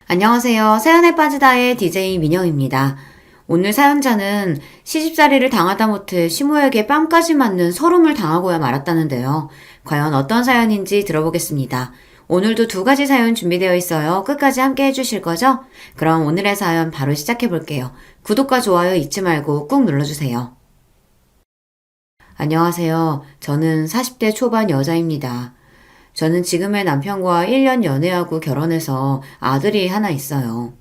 안녕하세요. 사연에 빠지다의 DJ 민영입니다. 오늘 사연자는 시집살이를 당하다 못해 시모에게 뺨까지 맞는 서름을 당하고야 말았다는데요. 과연 어떤 사연인지 들어보겠습니다. 오늘도 두 가지 사연 준비되어 있어요. 끝까지 함께 해주실 거죠? 그럼 오늘의 사연 바로 시작해 볼게요. 구독과 좋아요 잊지 말고 꾹 눌러주세요. 안녕하세요. 저는 40대 초반 여자입니다. 저는 지금의 남편과 1년 연애하고 결혼해서 아들이 하나 있어요.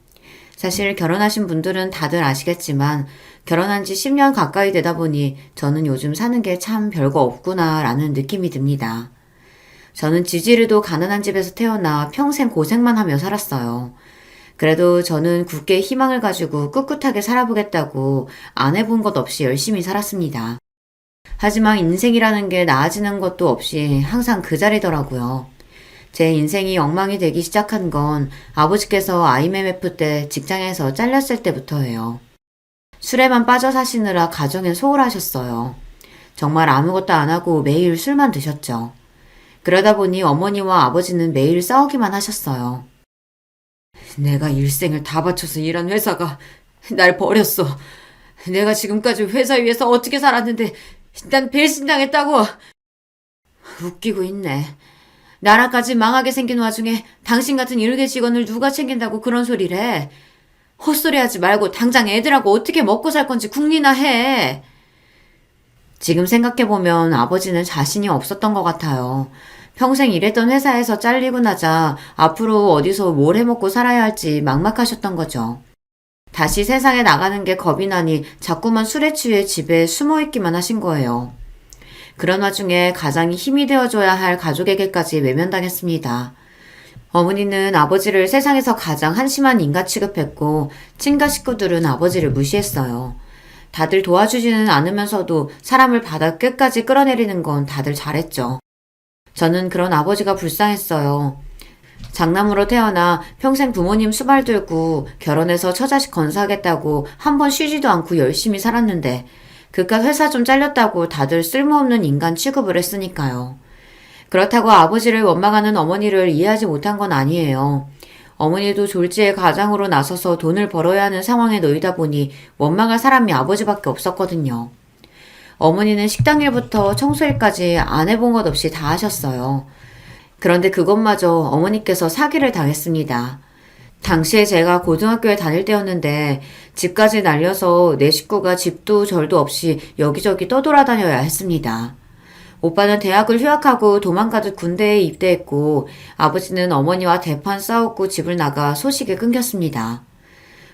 사실 결혼하신 분들은 다들 아시겠지만 결혼한 지 10년 가까이 되다 보니 저는 요즘 사는 게 참 별거 없구나 라는 느낌이 듭니다. 저는 지지리도 가난한 집에서 태어나 평생 고생만 하며 살았어요. 그래도 저는 굳게 희망을 가지고 꿋꿋하게 살아보겠다고 안 해본 것 없이 열심히 살았습니다. 하지만 인생이라는 게 나아지는 것도 없이 항상 그 자리더라고요. 제 인생이 엉망이 되기 시작한 건 아버지께서 IMF 때 직장에서 잘렸을 때부터예요. 술에만 빠져 사시느라 가정에 소홀하셨어요. 정말 아무것도 안 하고 매일 술만 드셨죠. 그러다 보니 어머니와 아버지는 매일 싸우기만 하셨어요. 내가 일생을 다 바쳐서 일한 회사가 날 버렸어. 내가 지금까지 회사 위에서 어떻게 살았는데 난 배신당했다고. 웃기고 있네. 나라까지 망하게 생긴 와중에 당신 같은 일개 직원을 누가 챙긴다고 그런 소리를 해. 헛소리하지 말고 당장 애들하고 어떻게 먹고 살 건지 궁리나 해. 지금 생각해보면 아버지는 자신이 없었던 것 같아요. 평생 일했던 회사에서 잘리고 나자 앞으로 어디서 뭘 해먹고 살아야 할지 막막하셨던 거죠. 다시 세상에 나가는 게 겁이 나니 자꾸만 술에 취해 집에 숨어있기만 하신 거예요. 그런 와중에 가장이 힘이 되어줘야 할 가족에게까지 외면당했습니다. 어머니는 아버지를 세상에서 가장 한심한 인간 취급했고 친가 식구들은 아버지를 무시했어요. 다들 도와주지는 않으면서도 사람을 바닥 끝까지 끌어내리는 건 다들 잘했죠. 저는 그런 아버지가 불쌍했어요. 장남으로 태어나 평생 부모님 수발 들고 결혼해서 처자식 건사하겠다고 한 번 쉬지도 않고 열심히 살았는데 그깟 회사 좀 잘렸다고 다들 쓸모없는 인간 취급을 했으니까요. 그렇다고 아버지를 원망하는 어머니를 이해하지 못한 건 아니에요. 어머니도 졸지에 가장으로 나서서 돈을 벌어야 하는 상황에 놓이다 보니 원망할 사람이 아버지밖에 없었거든요. 어머니는 식당일부터 청소일까지 안 해본 것 없이 다 하셨어요. 그런데 그것마저 어머니께서 사기를 당했습니다. 당시에 제가 고등학교에 다닐 때였는데 집까지 날려서 내 식구가 집도 절도 없이 여기저기 떠돌아다녀야 했습니다. 오빠는 대학을 휴학하고 도망가듯 군대에 입대했고 아버지는 어머니와 대판 싸웠고 집을 나가 소식이 끊겼습니다.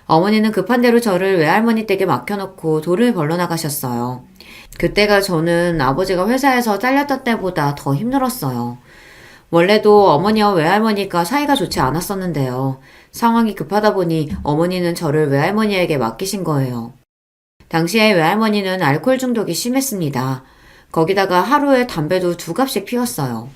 어머니는 급한 대로 저를 외할머니 댁에 맡겨놓고 돈을 벌러 나가셨어요. 그때가 저는 아버지가 회사에서 잘렸던 때보다 더 힘들었어요. 원래도 어머니와 외할머니가 사이가 좋지 않았었는데요. 상황이 급하다 보니 어머니는 저를 외할머니에게 맡기신 거예요. 당시에 외할머니는 알코올 중독이 심했습니다. 거기다가 하루에 담배도 2갑씩 피웠어요.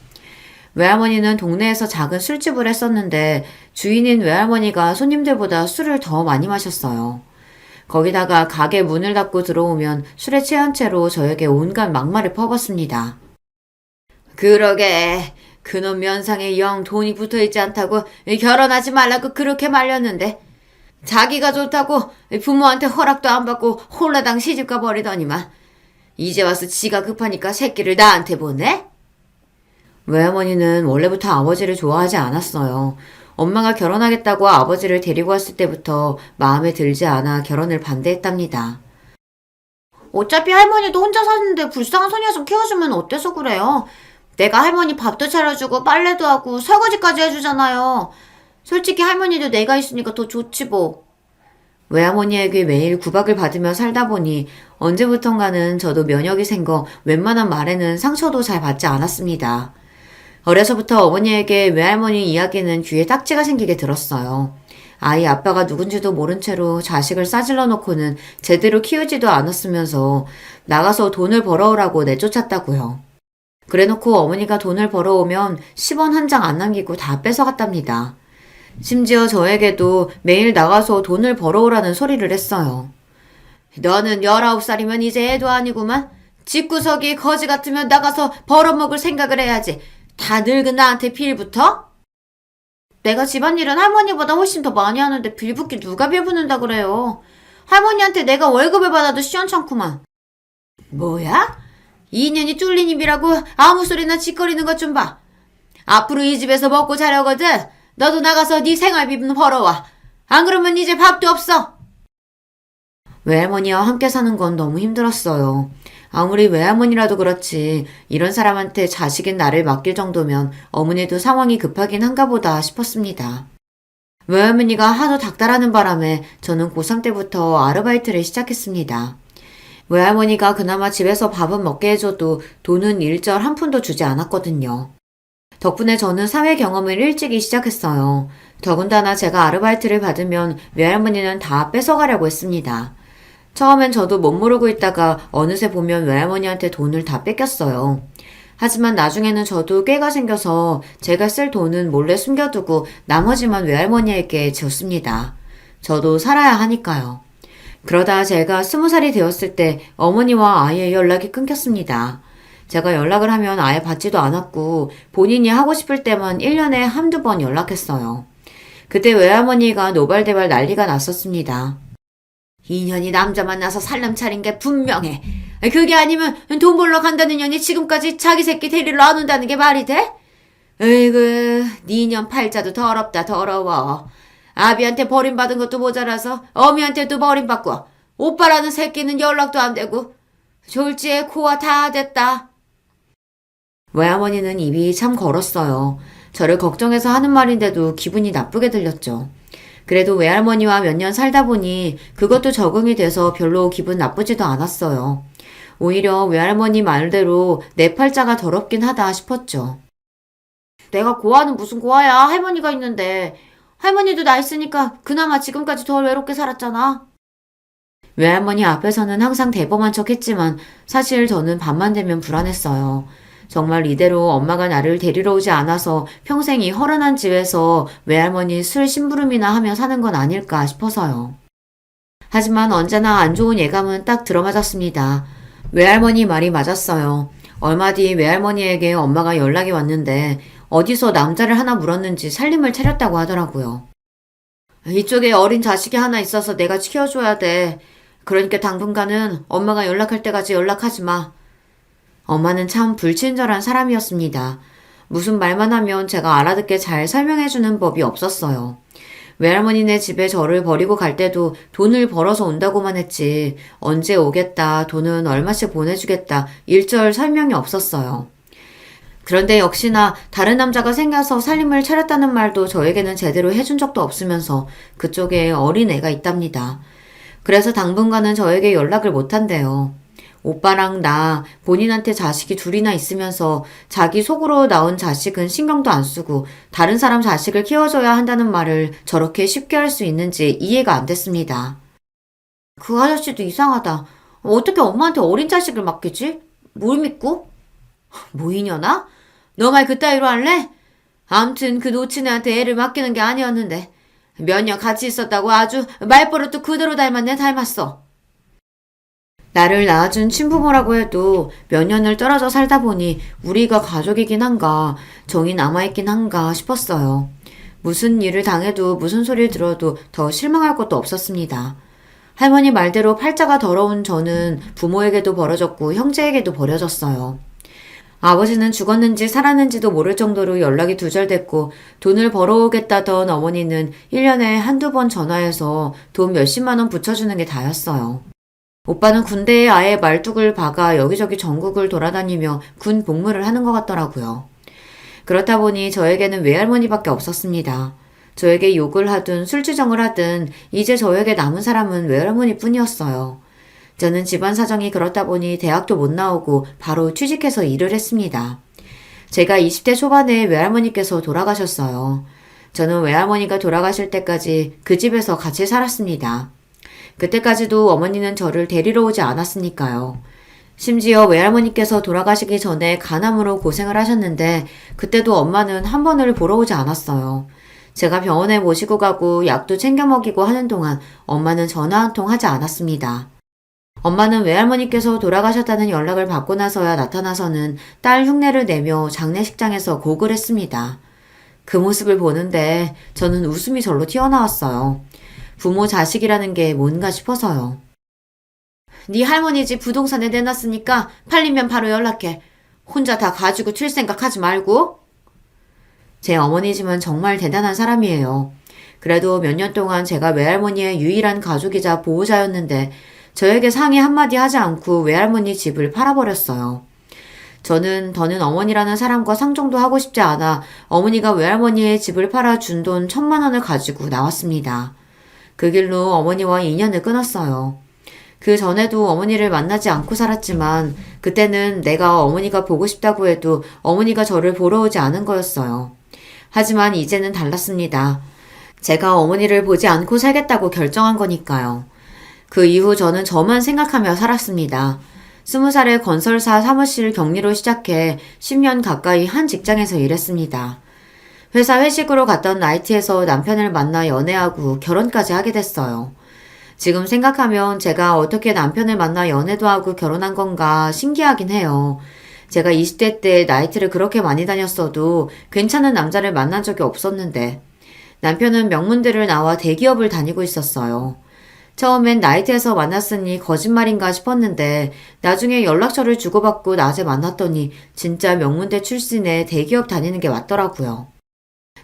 외할머니는 동네에서 작은 술집을 했었는데 주인인 외할머니가 손님들보다 술을 더 많이 마셨어요. 거기다가 가게 문을 닫고 들어오면 술에 취한 채로 저에게 온갖 막말을 퍼붓습니다. 그러게 그놈 면상에 영 돈이 붙어있지 않다고 결혼하지 말라고 그렇게 말렸는데 자기가 좋다고 부모한테 허락도 안 받고 홀라당 시집가 버리더니만 이제 와서 지가 급하니까 새끼를 나한테 보내? 외할머니는 원래부터 아버지를 좋아하지 않았어요. 엄마가 결혼하겠다고 아버지를 데리고 왔을 때부터 마음에 들지 않아 결혼을 반대했답니다. 어차피 할머니도 혼자 사는데 불쌍한 소녀 좀 키워주면 어때서 그래요? 내가 할머니 밥도 차려주고 빨래도 하고 설거지까지 해주잖아요. 솔직히 할머니도 내가 있으니까 더 좋지 뭐. 외할머니에게 매일 구박을 받으며 살다 보니 언제부턴가는 저도 면역이 생겨 웬만한 말에는 상처도 잘 받지 않았습니다. 어려서부터 어머니에게 외할머니 이야기는 귀에 딱지가 생기게 들었어요. 아이 아빠가 누군지도 모른 채로 자식을 싸질러 놓고는 제대로 키우지도 않았으면서 나가서 돈을 벌어오라고 내쫓았다고요. 그래놓고 어머니가 돈을 벌어오면 10원 한 장 안 남기고 다 뺏어갔답니다. 심지어 저에게도 매일 나가서 돈을 벌어오라는 소리를 했어요. 너는 19살이면 이제 애도 아니구만. 집구석이 거지 같으면 나가서 벌어먹을 생각을 해야지. 다 늙은 나한테 필부터? 내가 집안일은 할머니보다 훨씬 더 많이 하는데 빌붙기 누가 빌붙는다 그래요. 할머니한테 내가 월급을 받아도 시원찮구만. 뭐야? 2년이 뚫린 입이라고 아무 소리나 짓거리는 것 좀 봐. 앞으로 이 집에서 먹고 자려거든. 너도 나가서 네 생활비 벌어와. 안 그러면 이제 밥도 없어. 외할머니와 함께 사는 건 너무 힘들었어요. 아무리 외할머니라도 그렇지 이런 사람한테 자식인 나를 맡길 정도면 어머니도 상황이 급하긴 한가 보다 싶었습니다. 외할머니가 하도 닥달하는 바람에 저는 고3 때부터 아르바이트를 시작했습니다. 외할머니가 그나마 집에서 밥은 먹게 해줘도 돈은 일절 한 푼도 주지 않았거든요. 덕분에 저는 사회 경험을 일찍이 시작했어요. 더군다나 제가 아르바이트를 받으면 외할머니는 다 뺏어가려고 했습니다. 처음엔 저도 못 모르고 있다가 어느새 보면 외할머니한테 돈을 다 뺏겼어요. 하지만 나중에는 저도 꾀가 생겨서 제가 쓸 돈은 몰래 숨겨두고 나머지만 외할머니에게 줬습니다. 저도 살아야 하니까요. 그러다 제가 20살이 되었을 때 어머니와 아예 연락이 끊겼습니다. 제가 연락을 하면 아예 받지도 않았고 본인이 하고 싶을 때만 1년에 한두 번 연락했어요. 그때 외할머니가 노발대발 난리가 났었습니다. 2년이 남자 만나서 살림 차린 게 분명해. 그게 아니면 돈 벌러 간다는 년이 지금까지 자기 새끼 데리러 안 온다는 게 말이 돼? 으이그, 니년 팔자도 더럽다 더러워. 아비한테 버림받은 것도 모자라서 어미한테도 버림받고 오빠라는 새끼는 연락도 안 되고 졸지에 코와 다 됐다. 외할머니는 입이 참 걸었어요. 저를 걱정해서 하는 말인데도 기분이 나쁘게 들렸죠. 그래도 외할머니와 몇 년 살다 보니 그것도 적응이 돼서 별로 기분 나쁘지도 않았어요. 오히려 외할머니 말대로 내 팔자가 더럽긴 하다 싶었죠. 내가 고아는 무슨 고아야. 할머니가 있는데. 할머니도 나 있으니까 그나마 지금까지 덜 외롭게 살았잖아. 외할머니 앞에서는 항상 대범한 척 했지만 사실 저는 밤만 되면 불안했어요. 정말 이대로 엄마가 나를 데리러 오지 않아서 평생 이 허름한 집에서 외할머니 술 심부름이나 하며 사는 건 아닐까 싶어서요. 하지만 언제나 안 좋은 예감은 딱 들어맞았습니다. 외할머니 말이 맞았어요. 얼마 뒤 외할머니에게 엄마가 연락이 왔는데 어디서 남자를 하나 물었는지 살림을 차렸다고 하더라고요. 이쪽에 어린 자식이 하나 있어서 내가 키워줘야 돼. 그러니까 당분간은 엄마가 연락할 때까지 연락하지 마. 엄마는 참 불친절한 사람이었습니다. 무슨 말만 하면 제가 알아듣게 잘 설명해주는 법이 없었어요. 외할머니네 집에 저를 버리고 갈 때도 돈을 벌어서 온다고만 했지 언제 오겠다, 돈은 얼마씩 보내주겠다 일절 설명이 없었어요. 그런데 역시나 다른 남자가 생겨서 살림을 차렸다는 말도 저에게는 제대로 해준 적도 없으면서 그쪽에 어린 애가 있답니다. 그래서 당분간은 저에게 연락을 못한대요. 오빠랑 나 본인한테 자식이 둘이나 있으면서 자기 속으로 나온 자식은 신경도 안 쓰고 다른 사람 자식을 키워줘야 한다는 말을 저렇게 쉽게 할 수 있는지 이해가 안 됐습니다. 그 아저씨도 이상하다. 어떻게 엄마한테 어린 자식을 맡기지? 뭘 믿고? 뭐 이년아? 너 말 그따위로 할래? 암튼 그 놓친 애한테 애를 맡기는 게 아니었는데 몇 년 같이 있었다고 아주 말버릇도 그대로 닮았어. 나를 낳아준 친부모라고 해도 몇 년을 떨어져 살다 보니 우리가 가족이긴 한가, 정이 남아있긴 한가 싶었어요. 무슨 일을 당해도 무슨 소리를 들어도 더 실망할 것도 없었습니다. 할머니 말대로 팔자가 더러운 저는 부모에게도 버려졌고 형제에게도 버려졌어요. 아버지는 죽었는지 살았는지도 모를 정도로 연락이 두절됐고 돈을 벌어오겠다던 어머니는 1년에 한두 번 전화해서 돈 몇십만 원 붙여주는 게 다였어요. 오빠는 군대에 아예 말뚝을 박아 여기저기 전국을 돌아다니며 군 복무를 하는 것 같더라고요. 그렇다 보니 저에게는 외할머니밖에 없었습니다. 저에게 욕을 하든 술주정을 하든 이제 저에게 남은 사람은 외할머니뿐이었어요. 저는 집안 사정이 그렇다 보니 대학도 못 나오고 바로 취직해서 일을 했습니다. 제가 20대 초반에 외할머니께서 돌아가셨어요. 저는 외할머니가 돌아가실 때까지 그 집에서 같이 살았습니다. 그때까지도 어머니는 저를 데리러 오지 않았으니까요. 심지어 외할머니께서 돌아가시기 전에 간암으로 고생을 하셨는데 그때도 엄마는 한 번을 보러 오지 않았어요. 제가 병원에 모시고 가고 약도 챙겨 먹이고 하는 동안 엄마는 전화 한 통 하지 않았습니다. 엄마는 외할머니께서 돌아가셨다는 연락을 받고 나서야 나타나서는 딸 흉내를 내며 장례식장에서 곡을 했습니다. 그 모습을 보는데 저는 웃음이 절로 튀어나왔어요. 부모 자식이라는 게 뭔가 싶어서요. 네 할머니 집 부동산에 내놨으니까 팔리면 바로 연락해. 혼자 다 가지고 튈 생각하지 말고. 제 어머니 집은 정말 대단한 사람이에요. 그래도 몇 년 동안 제가 외할머니의 유일한 가족이자 보호자였는데 저에게 상의 한마디 하지 않고 외할머니 집을 팔아버렸어요. 저는 더는 어머니라는 사람과 상종도 하고 싶지 않아 어머니가 외할머니의 집을 팔아 준 돈 1,000만 원을 가지고 나왔습니다. 그 길로 어머니와 인연을 끊었어요. 그 전에도 어머니를 만나지 않고 살았지만 그때는 내가 어머니가 보고 싶다고 해도 어머니가 저를 보러 오지 않은 거였어요. 하지만 이제는 달랐습니다. 제가 어머니를 보지 않고 살겠다고 결정한 거니까요. 그 이후 저는 저만 생각하며 살았습니다. 20살에 건설사 사무실 격리로 시작해 10년 가까이 한 직장에서 일했습니다. 회사 회식으로 갔던 나이트에서 남편을 만나 연애하고 결혼까지 하게 됐어요. 지금 생각하면 제가 어떻게 남편을 만나 연애도 하고 결혼한 건가 신기하긴 해요. 제가 20대 때 나이트를 그렇게 많이 다녔어도 괜찮은 남자를 만난 적이 없었는데 남편은 명문대를 나와 대기업을 다니고 있었어요. 처음엔 나이트에서 만났으니 거짓말인가 싶었는데 나중에 연락처를 주고받고 낮에 만났더니 진짜 명문대 출신의 대기업 다니는 게 맞더라고요.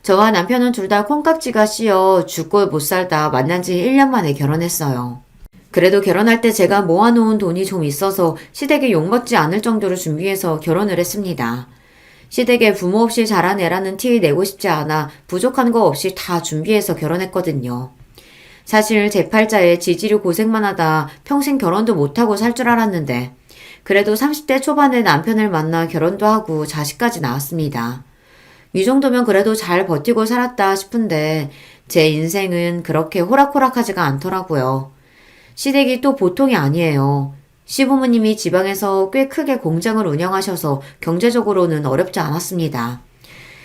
저와 남편은 둘 다 콩깍지가 씌어 죽고 못 살다 만난 지 1년 만에 결혼했어요. 그래도 결혼할 때 제가 모아놓은 돈이 좀 있어서 시댁에 욕먹지 않을 정도로 준비해서 결혼을 했습니다. 시댁에 부모 없이 자란 애라는 티 내고 싶지 않아 부족한 거 없이 다 준비해서 결혼했거든요. 사실 제 팔자에 지지로 고생만 하다 평생 결혼도 못하고 살 줄 알았는데 그래도 30대 초반에 남편을 만나 결혼도 하고 자식까지 낳았습니다. 이 정도면 그래도 잘 버티고 살았다 싶은데 제 인생은 그렇게 호락호락하지가 않더라고요. 시댁이 또 보통이 아니에요. 시부모님이 지방에서 꽤 크게 공장을 운영하셔서 경제적으로는 어렵지 않았습니다.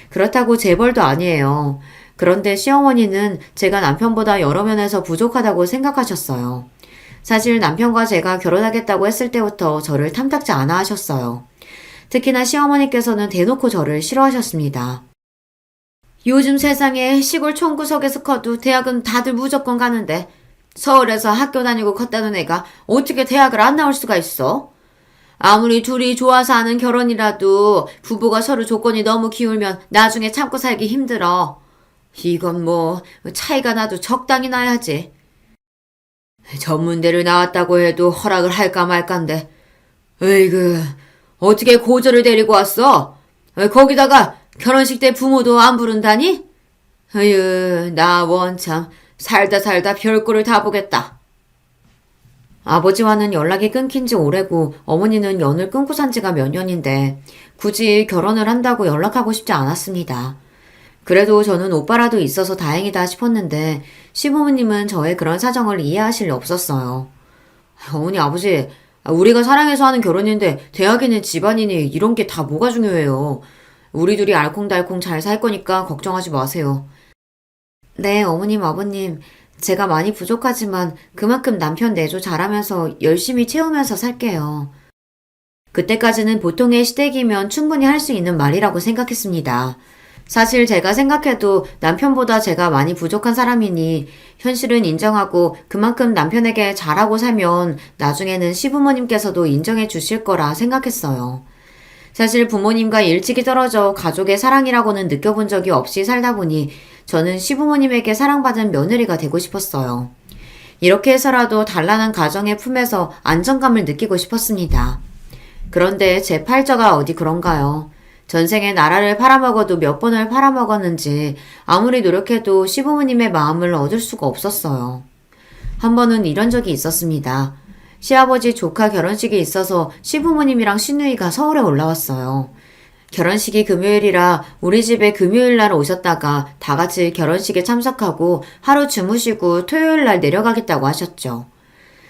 그렇다고 재벌도 아니에요. 그런데 시어머니는 제가 남편보다 여러 면에서 부족하다고 생각하셨어요. 사실 남편과 제가 결혼하겠다고 했을 때부터 저를 탐탁지 않아 하셨어요. 특히나 시어머니께서는 대놓고 저를 싫어하셨습니다. 요즘 세상에 시골 총구석에서 커도 대학은 다들 무조건 가는데 서울에서 학교 다니고 컸다는 애가 어떻게 대학을 안 나올 수가 있어? 아무리 둘이 좋아서 하는 결혼이라도 부부가 서로 조건이 너무 기울면 나중에 참고 살기 힘들어. 이건 뭐 차이가 나도 적당히 나야지. 전문대를 나왔다고 해도 허락을 할까 말까인데 으이그 어떻게 고조를 데리고 왔어? 거기다가 결혼식 때 부모도 안 부른다니? 으유 나 원참 살다 살다 별꼴을 다 보겠다. 아버지와는 연락이 끊긴 지 오래고 어머니는 연을 끊고 산 지가 몇 년인데 굳이 결혼을 한다고 연락하고 싶지 않았습니다. 그래도 저는 오빠라도 있어서 다행이다 싶었는데 시부모님은 저의 그런 사정을 이해하실 리 없었어요. 어머니 아버지 우리가 사랑해서 하는 결혼인데 대학이니 집안이니 이런 게 다 뭐가 중요해요. 우리 둘이 알콩달콩 잘 살 거니까 걱정하지 마세요. 네 어머님 아버님 제가 많이 부족하지만 그만큼 남편 내조 잘하면서 열심히 채우면서 살게요. 그때까지는 보통의 시댁이면 충분히 할 수 있는 말이라고 생각했습니다. 사실 제가 생각해도 남편보다 제가 많이 부족한 사람이니 현실은 인정하고 그만큼 남편에게 잘하고 살면 나중에는 시부모님께서도 인정해 주실 거라 생각했어요. 사실 부모님과 일찍이 떨어져 가족의 사랑이라고는 느껴본 적이 없이 살다 보니 저는 시부모님에게 사랑받은 며느리가 되고 싶었어요. 이렇게 해서라도 단란한 가정의 품에서 안정감을 느끼고 싶었습니다. 그런데 제 팔자가 어디 그런가요? 전생에 나라를 팔아먹어도 몇 번을 팔아먹었는지 아무리 노력해도 시부모님의 마음을 얻을 수가 없었어요. 한 번은 이런 적이 있었습니다. 시아버지 조카 결혼식이 있어서 시부모님이랑 시누이가 서울에 올라왔어요. 결혼식이 금요일이라 우리 집에 금요일날 오셨다가 다 같이 결혼식에 참석하고 하루 주무시고 토요일날 내려가겠다고 하셨죠.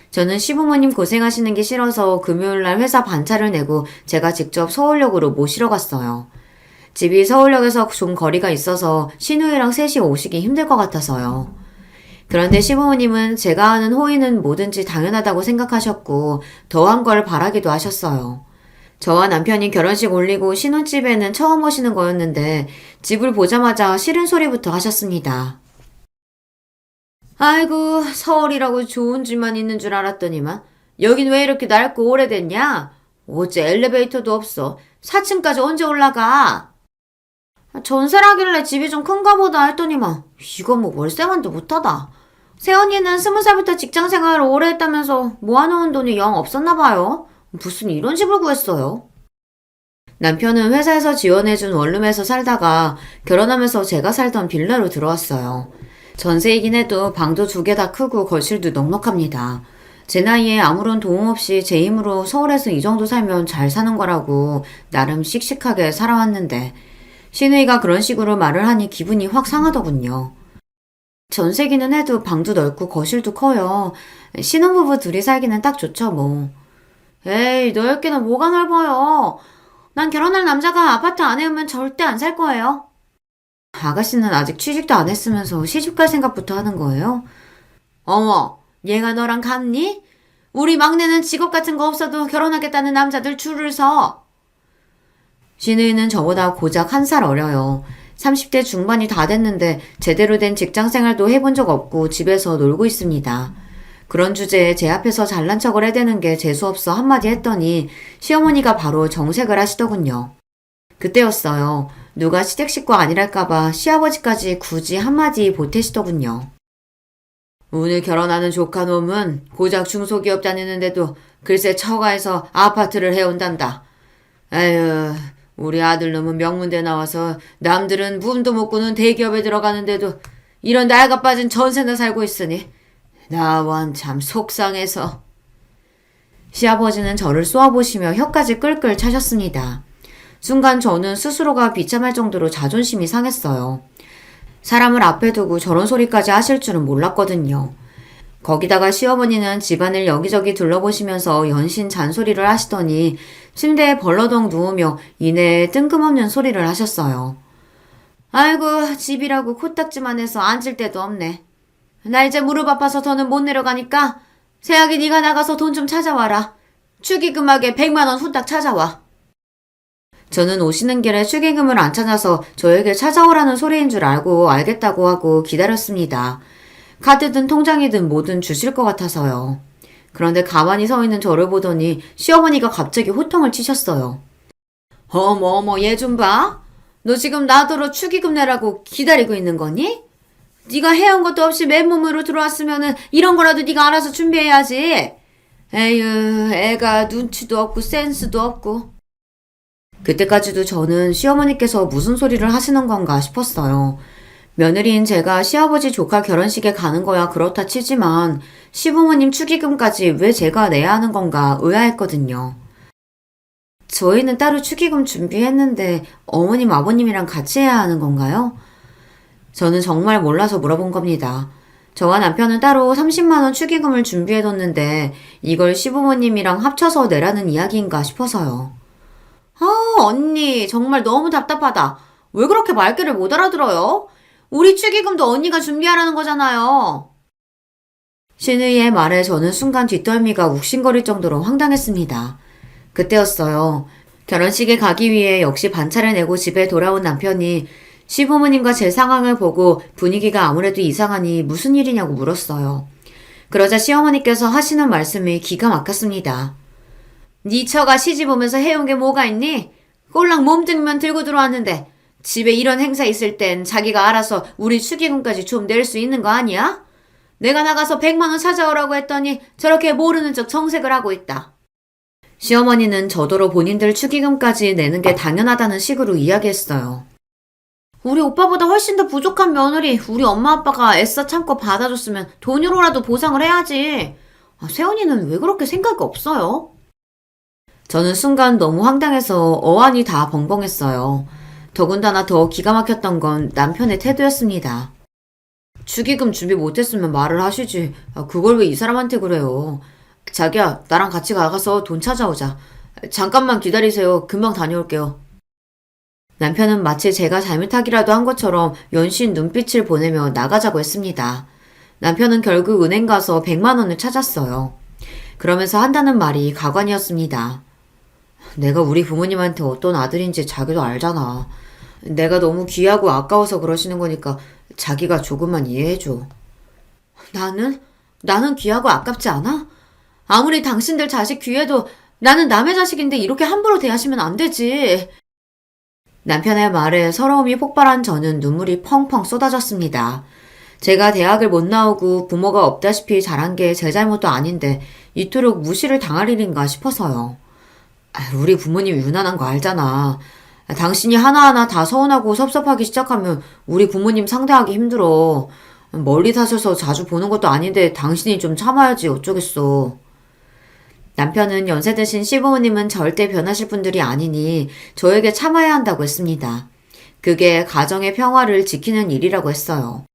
저는 시부모님 고생하시는 게 싫어서 금요일날 회사 반차를 내고 제가 직접 서울역으로 모시러 갔어요. 집이 서울역에서 좀 거리가 있어서 시누이랑 셋이 오시기 힘들 것 같아서요. 그런데 시부모님은 제가 하는 호의는 뭐든지 당연하다고 생각하셨고 더한 걸 바라기도 하셨어요. 저와 남편이 결혼식 올리고 신혼집에는 처음 오시는 거였는데 집을 보자마자 싫은 소리부터 하셨습니다. 아이고, 서울이라고 좋은 집만 있는 줄 알았더니만 여긴 왜 이렇게 낡고 오래됐냐? 어째 엘리베이터도 없어. 4층까지 언제 올라가? 전세라길래 집이 좀 큰가 보다 했더니만 이건 뭐 월세만도 못하다. 새언니는 20살부터 직장생활을 오래 했다면서 모아놓은 돈이 영 없었나 봐요. 무슨 이런 집을 구했어요? 남편은 회사에서 지원해준 원룸에서 살다가 결혼하면서 제가 살던 빌라로 들어왔어요. 전세이긴 해도 방도 2개 다 크고 거실도 넉넉합니다. 제 나이에 아무런 도움 없이 제 힘으로 서울에서 이 정도 살면 잘 사는 거라고 나름 씩씩하게 살아왔는데 시누이가 그런 식으로 말을 하니 기분이 확 상하더군요. 전세기는 해도 방도 넓고 거실도 커요. 신혼부부 둘이 살기는 딱 좋죠 뭐. 에이, 넓기는 뭐가 넓어요. 난 결혼할 남자가 아파트 안에 오면 절대 안 살 거예요. 아가씨는 아직 취직도 안 했으면서 시집갈 생각부터 하는 거예요? 어머, 얘가 너랑 같니? 우리 막내는 직업 같은 거 없어도 결혼하겠다는 남자들 줄을 서. 시누이는 저보다 고작 1살 어려요. 30대 중반이 다 됐는데 제대로 된 직장 생활도 해본 적 없고 집에서 놀고 있습니다. 그런 주제에 제 앞에서 잘난 척을 해대는 게 재수없어 한마디 했더니 시어머니가 바로 정색을 하시더군요. 그때였어요. 누가 시댁식구 아니랄까봐 시아버지까지 굳이 한마디 보태시더군요. 오늘 결혼하는 조카놈은 고작 중소기업 다니는데도 글쎄 처가에서 아파트를 해온단다. 에휴, 우리 아들놈은 명문대 나와서 남들은 꿈도 못 꾸는 대기업에 들어가는데도 이런 나이가 빠진 전세나 살고 있으니 나완 참 속상해서. 시아버지는 저를 쏘아보시며 혀까지 끌끌 차셨습니다. 순간 저는 스스로가 비참할 정도로 자존심이 상했어요. 사람을 앞에 두고 저런 소리까지 하실 줄은 몰랐거든요. 거기다가 시어머니는 집안을 여기저기 둘러보시면서 연신 잔소리를 하시더니 침대에 벌러덩 누우며 이내에 뜬금없는 소리를 하셨어요. 아이고, 집이라고 코딱지만 해서 앉을 데도 없네. 나 이제 무릎 아파서 더는 못 내려가니까 새아기 네가 나가서 돈 좀 찾아와라. 축의금하게 100만 원 후딱 찾아와. 저는 오시는 길에 축의금을 안 찾아서 저에게 찾아오라는 소리인 줄 알고 알겠다고 하고 기다렸습니다. 카드든 통장이든 뭐든 주실 것 같아서요. 그런데 가만히 서 있는 저를 보더니 시어머니가 갑자기 호통을 치셨어요. 어머 얘 좀 봐. 너 지금 나더러 축의금 내라고 기다리고 있는 거니? 네가 해온 것도 없이 맨몸으로 들어왔으면은 이런 거라도 네가 알아서 준비해야지. 에휴, 애가 눈치도 없고 센스도 없고. 그때까지도 저는 시어머니께서 무슨 소리를 하시는 건가 싶었어요. 며느리인 제가 시아버지 조카 결혼식에 가는 거야 그렇다 치지만 시부모님 축의금까지 왜 제가 내야 하는 건가 의아했거든요. 저희는 따로 축의금 준비했는데 어머님 아버님이랑 같이 해야 하는 건가요? 저는 정말 몰라서 물어본 겁니다. 저와 남편은 따로 30만 원 축의금을 준비해뒀는데 이걸 시부모님이랑 합쳐서 내라는 이야기인가 싶어서요. 언니 정말 너무 답답하다. 왜 그렇게 말귀를 못 알아들어요? 우리 축의금도 언니가 준비하라는 거잖아요. 시누이의 말에 저는 순간 뒷덜미가 욱신거릴 정도로 황당했습니다. 그때였어요. 결혼식에 가기 위해 역시 반차를 내고 집에 돌아온 남편이 시부모님과 제 상황을 보고 분위기가 아무래도 이상하니 무슨 일이냐고 물었어요. 그러자 시어머니께서 하시는 말씀이 기가 막혔습니다. 네 처가 시집 오면서 해온 게 뭐가 있니? 꼴랑 몸뚱이만 들고 들어왔는데 집에 이런 행사 있을 땐 자기가 알아서 우리 축의금까지 좀 낼 수 있는 거 아니야? 내가 나가서 100만 원 찾아오라고 했더니 저렇게 모르는 척 정색을 하고 있다. 시어머니는 저더러 본인들 축의금까지 내는 게 당연하다는 식으로 이야기했어요. 우리 오빠보다 훨씬 더 부족한 며느리 우리 엄마 아빠가 애써 참고 받아줬으면 돈으로라도 보상을 해야지. 세연이는 왜 그렇게 생각이 없어요? 저는 순간 너무 황당해서 어안이 다 벙벙했어요. 더군다나 더 기가 막혔던 건 남편의 태도였습니다. 축의금 준비 못했으면 말을 하시지. 그걸 왜 이 사람한테 그래요. 자기야, 나랑 같이 나가서 돈 찾아오자. 잠깐만 기다리세요. 금방 다녀올게요. 남편은 마치 제가 잘못하기라도 한 것처럼 연신 눈빛을 보내며 나가자고 했습니다. 남편은 결국 은행 가서 100만 원을 찾았어요. 그러면서 한다는 말이 가관이었습니다. 내가 우리 부모님한테 어떤 아들인지 자기도 알잖아. 내가 너무 귀하고 아까워서 그러시는 거니까 자기가 조금만 이해해줘. 나는? 나는 귀하고 아깝지 않아? 아무리 당신들 자식 귀해도 나는 남의 자식인데 이렇게 함부로 대하시면 안 되지. 남편의 말에 서러움이 폭발한 저는 눈물이 펑펑 쏟아졌습니다. 제가 대학을 못 나오고 부모가 없다시피 자란 게 제 잘못도 아닌데 이토록 무시를 당할 일인가 싶어서요. 우리 부모님 유난한 거 알잖아. 당신이 하나하나 다 서운하고 섭섭하기 시작하면 우리 부모님 상대하기 힘들어. 멀리 사셔서 자주 보는 것도 아닌데 당신이 좀 참아야지 어쩌겠어. 남편은 연세 드신 시부모님은 절대 변하실 분들이 아니니 저에게 참아야 한다고 했습니다. 그게 가정의 평화를 지키는 일이라고 했어요.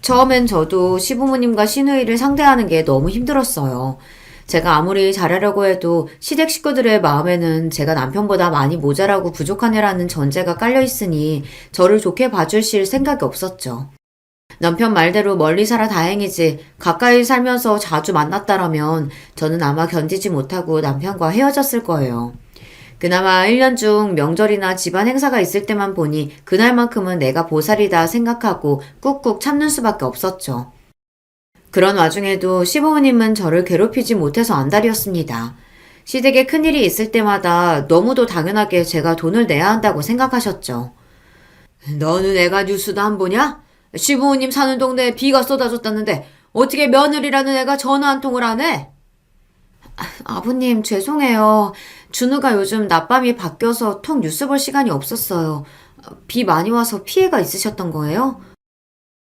처음엔 저도 시부모님과 시누이를 상대하는 게 너무 힘들었어요. 제가 아무리 잘하려고 해도 시댁 식구들의 마음에는 제가 남편보다 많이 모자라고 부족한 애라는 전제가 깔려 있으니 저를 좋게 봐주실 생각이 없었죠. 남편 말대로 멀리 살아 다행이지 가까이 살면서 자주 만났다라면 저는 아마 견디지 못하고 남편과 헤어졌을 거예요. 그나마 1년 중 명절이나 집안 행사가 있을 때만 보니 그날만큼은 내가 보살이다 생각하고 꾹꾹 참는 수밖에 없었죠. 그런 와중에도 시부모님은 저를 괴롭히지 못해서 안달이었습니다. 시댁에 큰일이 있을 때마다 너무도 당연하게 제가 돈을 내야 한다고 생각하셨죠. 너는 애가 뉴스도 안 보냐? 시부모님 사는 동네에 비가 쏟아졌다는데 어떻게 며느리라는 애가 전화 한 통을 안 해? 아버님 죄송해요. 준우가 요즘 낮밤이 바뀌어서 통 뉴스 볼 시간이 없었어요. 비 많이 와서 피해가 있으셨던 거예요?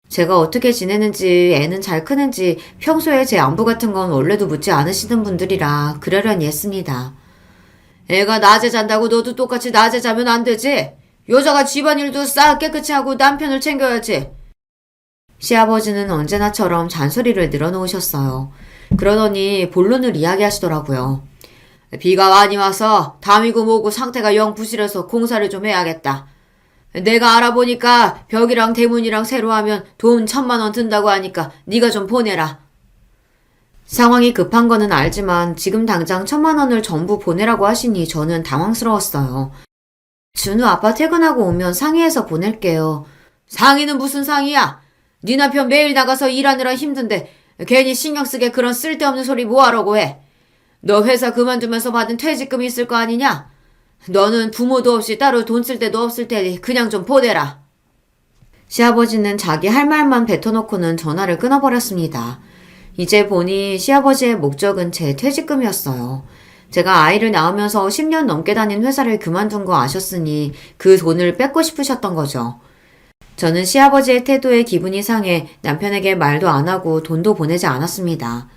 제가 어떻게 지내는지 애는 잘 크는지 평소에 제 안부 같은 건 원래도 묻지 않으시던 분들이라 그러려니 했습니다. 애가 낮에 잔다고 너도 똑같이 낮에 자면 안 되지? 여자가 집안일도 싹 깨끗이 하고 남편을 챙겨야지. 시아버지는 언제나처럼 잔소리를 늘어놓으셨어요. 그러더니 본론을 이야기하시더라고요. 비가 많이 와서 담이고 뭐고 상태가 영 부실해서 공사를 좀 해야겠다. 내가 알아보니까 벽이랑 대문이랑 새로 하면 돈 1,000만 원 든다고 하니까 네가 좀 보내라. 상황이 급한 거는 알지만 지금 당장 1,000만 원을 전부 보내라고 하시니 저는 당황스러웠어요. 준우 아빠 퇴근하고 오면 상의해서 보낼게요. 상의는 무슨 상의야? 네 남편 매일 나가서 일하느라 힘든데 괜히 신경 쓰게 그런 쓸데없는 소리 뭐하라고 해. 너 회사 그만두면서 받은 퇴직금이 있을 거 아니냐? 너는 부모도 없이 따로 돈 쓸 데도 없을 테니 그냥 좀 보내라. 시아버지는 자기 할 말만 뱉어놓고는 전화를 끊어버렸습니다. 이제 보니 시아버지의 목적은 제 퇴직금이었어요. 제가 아이를 낳으면서 10년 넘게 다닌 회사를 그만둔 거 아셨으니 그 돈을 뺏고 싶으셨던 거죠. 저는 시아버지의 태도에 기분이 상해 남편에게 말도 안 하고 돈도 보내지 않았습니다.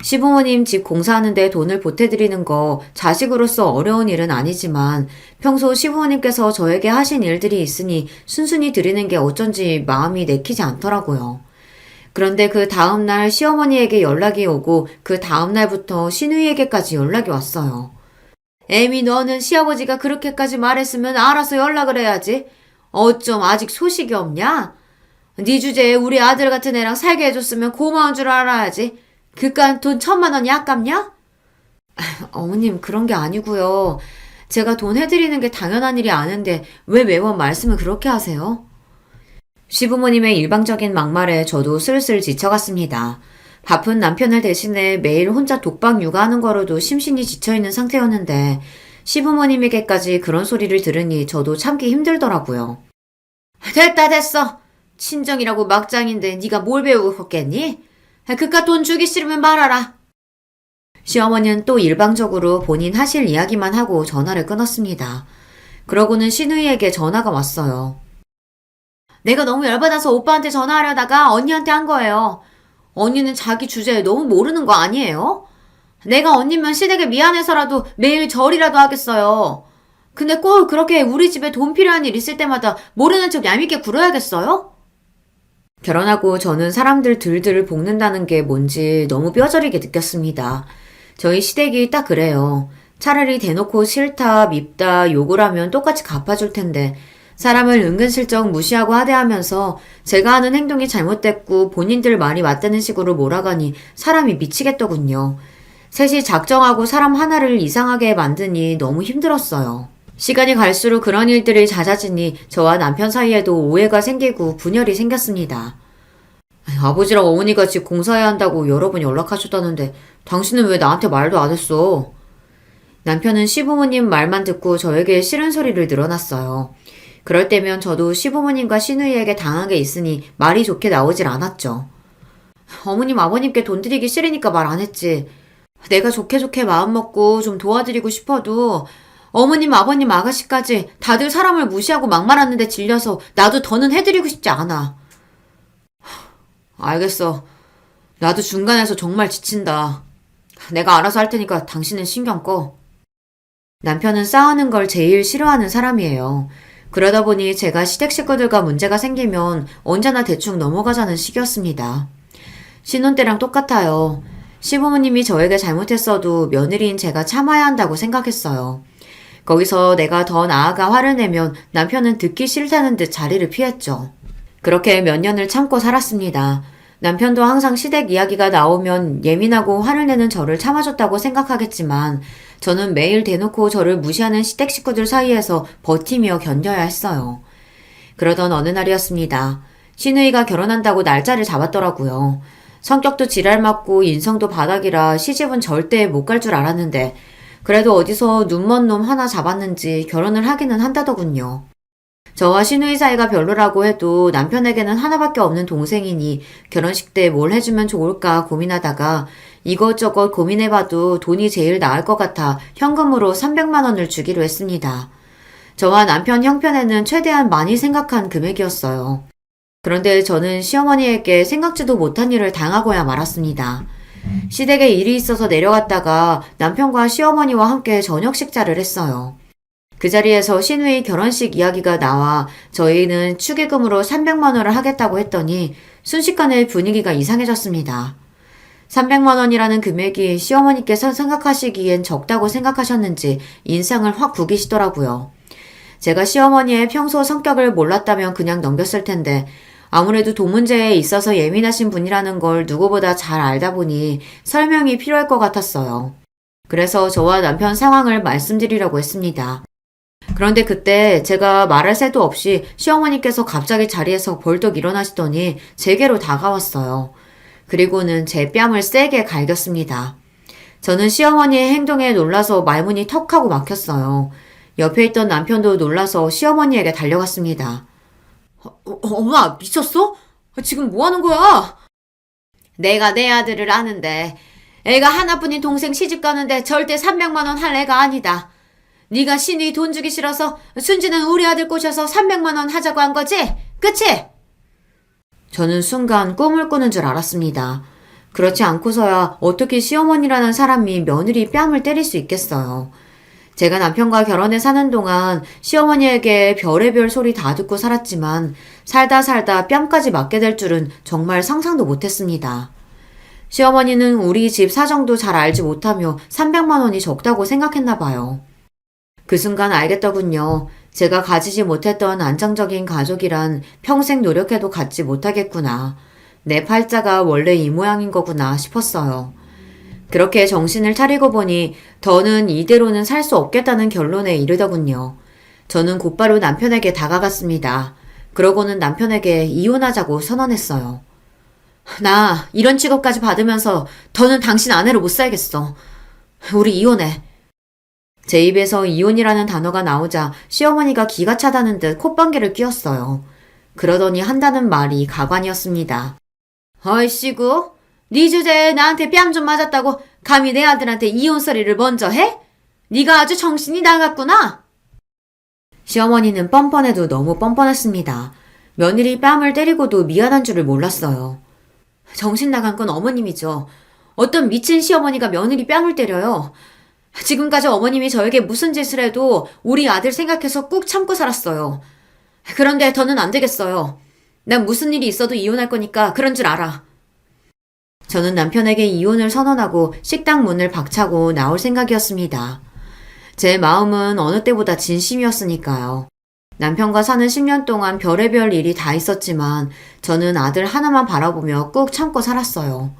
시부모님 집 공사하는데 돈을 보태드리는 거 자식으로서 어려운 일은 아니지만 평소 시부모님께서 저에게 하신 일들이 있으니 순순히 드리는 게 어쩐지 마음이 내키지 않더라고요. 그런데 그 다음날 시어머니에게 연락이 오고 그 다음날부터 시누이에게까지 연락이 왔어요. 애미 너는 시아버지가 그렇게까지 말했으면 알아서 연락을 해야지. 어쩜 아직 소식이 없냐? 네 주제에 우리 아들 같은 애랑 살게 해줬으면 고마운 줄 알아야지. 그깟 돈 1,000만 원이 아깝냐? 어머님 그런 게 아니고요. 제가 돈 해드리는 게 당연한 일이 아는데 왜 매번 말씀을 그렇게 하세요? 시부모님의 일방적인 막말에 저도 슬슬 지쳐갔습니다. 바쁜 남편을 대신해 매일 혼자 독박 육아하는 거로도 심신이 지쳐있는 상태였는데 시부모님에게까지 그런 소리를 들으니 저도 참기 힘들더라고요. 됐다 됐어. 친정이라고 막장인데 네가 뭘 배우고 컸겠니? 그깟 돈 주기 싫으면 말아라. 시어머니는 또 일방적으로 본인 하실 이야기만 하고 전화를 끊었습니다. 그러고는 시누이에게 전화가 왔어요. 내가 너무 열받아서 오빠한테 전화하려다가 언니한테 한 거예요. 언니는 자기 주제에 너무 모르는 거 아니에요? 내가 언니면 시댁에 미안해서라도 매일 절이라도 하겠어요. 근데 꼭 그렇게 우리 집에 돈 필요한 일 있을 때마다 모르는 척 얄밉게 굴어야겠어요? 결혼하고 저는 사람들 들들 볶는다는 게 뭔지 너무 뼈저리게 느꼈습니다. 저희 시댁이 딱 그래요. 차라리 대놓고 싫다, 밉다, 욕을 하면 똑같이 갚아줄 텐데 사람을 은근슬쩍 무시하고 하대하면서 제가 하는 행동이 잘못됐고 본인들 말이 맞다는 식으로 몰아가니 사람이 미치겠더군요. 셋이 작정하고 사람 하나를 이상하게 만드니 너무 힘들었어요. 시간이 갈수록 그런 일들이 잦아지니 저와 남편 사이에도 오해가 생기고 분열이 생겼습니다. 아버지랑 어머니가 집 공사해야 한다고 여러 번 연락하셨다는데 당신은 왜 나한테 말도 안 했어? 남편은 시부모님 말만 듣고 저에게 싫은 소리를 늘어놨어요. 그럴 때면 저도 시부모님과 시누이에게 당한 게 있으니 말이 좋게 나오질 않았죠. 어머님 아버님께 돈 드리기 싫으니까 말 안 했지. 내가 좋게 좋게 마음먹고 좀 도와드리고 싶어도 어머님 아버님 아가씨까지 다들 사람을 무시하고 막말하는데 질려서 나도 더는 해드리고 싶지 않아. 알겠어. 나도 중간에서 정말 지친다. 내가 알아서 할 테니까 당신은 신경 꺼. 남편은 싸우는 걸 제일 싫어하는 사람이에요. 그러다 보니 제가 시댁 식구들과 문제가 생기면 언제나 대충 넘어가자는 식이었습니다. 신혼 때랑 똑같아요. 시부모님이 저에게 잘못했어도 며느리인 제가 참아야 한다고 생각했어요. 거기서 내가 더 나아가 화를 내면 남편은 듣기 싫다는 듯 자리를 피했죠. 그렇게 몇 년을 참고 살았습니다. 남편도 항상 시댁 이야기가 나오면 예민하고 화를 내는 저를 참아줬다고 생각하겠지만 저는 매일 대놓고 저를 무시하는 시댁 식구들 사이에서 버티며 견뎌야 했어요. 그러던 어느 날이었습니다. 시누이가 결혼한다고 날짜를 잡았더라고요. 성격도 지랄맞고 인성도 바닥이라 시집은 절대 못 갈 줄 알았는데 그래도 어디서 눈먼 놈 하나 잡았는지 결혼을 하기는 한다더군요. 저와 시누이 사이가 별로라고 해도 남편에게는 하나밖에 없는 동생이니 결혼식 때 뭘 해주면 좋을까 고민하다가 이것저것 고민해봐도 돈이 제일 나을 것 같아 현금으로 300만 원을 주기로 했습니다. 저와 남편 형편에는 최대한 많이 생각한 금액이었어요. 그런데 저는 시어머니에게 생각지도 못한 일을 당하고야 말았습니다. 시댁에 일이 있어서 내려갔다가 남편과 시어머니와 함께 저녁 식사를 했어요. 그 자리에서 시누이 결혼식 이야기가 나와 저희는 축의금으로 300만 원을 하겠다고 했더니 순식간에 분위기가 이상해졌습니다. 300만 원이라는 금액이 시어머니께서 생각하시기엔 적다고 생각하셨는지 인상을 확 구기시더라고요. 제가 시어머니의 평소 성격을 몰랐다면 그냥 넘겼을 텐데 아무래도 돈 문제에 있어서 예민하신 분이라는 걸 누구보다 잘 알다 보니 설명이 필요할 것 같았어요. 그래서 저와 남편 상황을 말씀드리려고 했습니다. 그런데 그때 제가 말할 새도 없이 시어머니께서 갑자기 자리에서 벌떡 일어나시더니 제게로 다가왔어요. 그리고는 제 뺨을 세게 갈겼습니다. 저는 시어머니의 행동에 놀라서 말문이 턱하고 막혔어요. 옆에 있던 남편도 놀라서 시어머니에게 달려갔습니다. 엄마 미쳤어? 지금 뭐 하는 거야? 내가 내 아들을 아는데 애가 하나뿐인 동생 시집 가는데 절대 300만 원 할 애가 아니다. 네가 신이 돈 주기 싫어서 순지는 우리 아들 꼬셔서 300만 원 하자고 한 거지? 그치? 저는 순간 꿈을 꾸는 줄 알았습니다. 그렇지 않고서야 어떻게 시어머니라는 사람이 며느리 뺨을 때릴 수 있겠어요. 제가 남편과 결혼해 사는 동안 시어머니에게 별의별 소리 다 듣고 살았지만 살다 뺨까지 맞게 될 줄은 정말 상상도 못했습니다. 시어머니는 우리 집 사정도 잘 알지 못하며 300만 원이 적다고 생각했나 봐요. 그 순간 알겠더군요. 제가 가지지 못했던 안정적인 가족이란 평생 노력해도 갖지 못하겠구나. 내 팔자가 원래 이 모양인 거구나 싶었어요. 그렇게 정신을 차리고 보니 더는 이대로는 살 수 없겠다는 결론에 이르더군요. 저는 곧바로 남편에게 다가갔습니다. 그러고는 남편에게 이혼하자고 선언했어요. 나 이런 취급까지 받으면서 더는 당신 아내로 못 살겠어. 우리 이혼해. 제 입에서 이혼이라는 단어가 나오자 시어머니가 기가 차다는 듯 콧방귀를 뀌었어요. 그러더니 한다는 말이 가관이었습니다. 어이씨구, 네 주제에 나한테 뺨 좀 맞았다고 감히 내 아들한테 이혼 소리를 먼저 해? 네가 아주 정신이 나갔구나. 시어머니는 뻔뻔해도 너무 뻔뻔했습니다. 며느리 뺨을 때리고도 미안한 줄을 몰랐어요. 정신 나간 건 어머님이죠. 어떤 미친 시어머니가 며느리 뺨을 때려요. 지금까지 어머님이 저에게 무슨 짓을 해도 우리 아들 생각해서 꾹 참고 살았어요. 그런데 더는 안 되겠어요. 난 무슨 일이 있어도 이혼할 거니까 그런 줄 알아. 저는 남편에게 이혼을 선언하고 식당 문을 박차고 나올 생각이었습니다. 제 마음은 어느 때보다 진심이었으니까요. 남편과 사는 10년 동안 별의별 일이 다 있었지만 저는 아들 하나만 바라보며 꾹 참고 살았어요.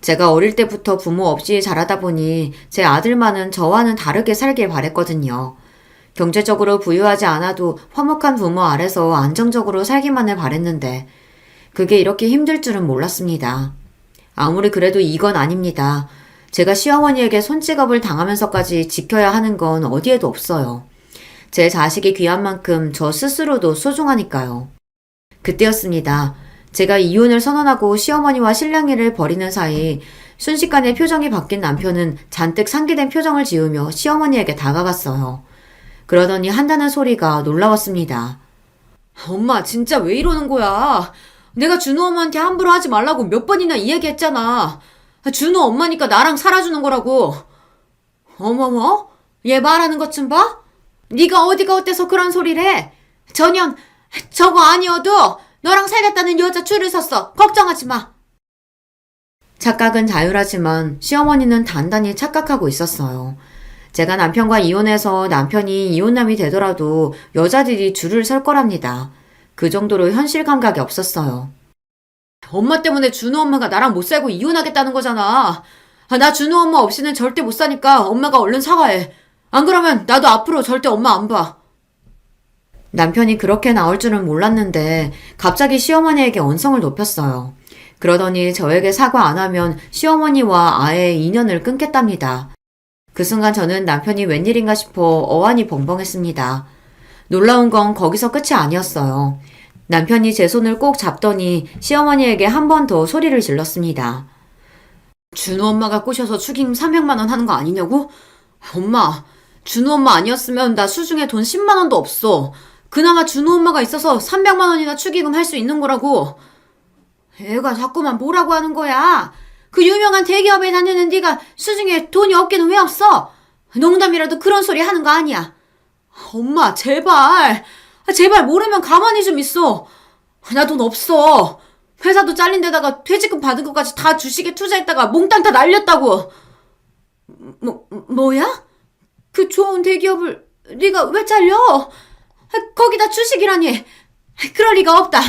제가 어릴 때부터 부모 없이 자라다 보니 제 아들만은 저와는 다르게 살길 바랬거든요. 경제적으로 부유하지 않아도 화목한 부모 아래서 안정적으로 살기만을 바랬는데 그게 이렇게 힘들 줄은 몰랐습니다. 아무리 그래도 이건 아닙니다. 제가 시어머니에게 손찌검을 당하면서까지 지켜야 하는 건 어디에도 없어요. 제 자식이 귀한 만큼 저 스스로도 소중하니까요. 그때였습니다. 제가 이혼을 선언하고 시어머니와 실랑이를 벌이는 사이 순식간에 표정이 바뀐 남편은 잔뜩 상기된 표정을 지으며 시어머니에게 다가갔어요. 그러더니 한다는 소리가 놀라웠습니다. 엄마, 진짜 왜 이러는 거야? 내가 준호 엄마한테 함부로 하지 말라고 몇 번이나 이야기했잖아. 준호 엄마니까 나랑 살아주는 거라고. 어머머? 얘 말하는 것 좀 봐? 네가 어디가 어때서 그런 소리를 해? 전현, 저거 아니어도 너랑 살겠다는 여자 줄을 섰어. 걱정하지 마. 착각은 자유하지만 시어머니는 단단히 착각하고 있었어요. 제가 남편과 이혼해서 남편이 이혼남이 되더라도 여자들이 줄을 설 거랍니다. 그 정도로 현실 감각이 없었어요. 엄마 때문에 준호 엄마가 나랑 못 살고 이혼하겠다는 거잖아. 나 준호 엄마 없이는 절대 못 사니까 엄마가 얼른 사과해. 안 그러면 나도 앞으로 절대 엄마 안 봐. 남편이 그렇게 나올 줄은 몰랐는데 갑자기 시어머니에게 언성을 높였어요. 그러더니 저에게 사과 안 하면 시어머니와 아예 인연을 끊겠답니다. 그 순간 저는 남편이 웬일인가 싶어 어안이 벙벙했습니다. 놀라운 건 거기서 끝이 아니었어요. 남편이 제 손을 꼭 잡더니 시어머니에게 한 번 더 소리를 질렀습니다. 준호 엄마가 꼬셔서 축의금 300만 원 하는 거 아니냐고? 엄마, 준호 엄마 아니었으면 나 수중에 돈 10만 원도 없어. 그나마 준호 엄마가 있어서 300만 원이나 축의금 할 수 있는 거라고. 애가 자꾸만 뭐라고 하는 거야. 그 유명한 대기업에 다니는 네가 수중에 돈이 없기는 왜 없어? 농담이라도 그런 소리 하는 거 아니야. 엄마, 제발. 제발 모르면 가만히 좀 있어. 나 돈 없어. 회사도 잘린 데다가 퇴직금 받은 것까지 다 주식에 투자했다가 몽땅 다 날렸다고. 뭐야? 그 좋은 대기업을 네가 왜 잘려? 거기다 주식이라니. 그럴 리가 없다.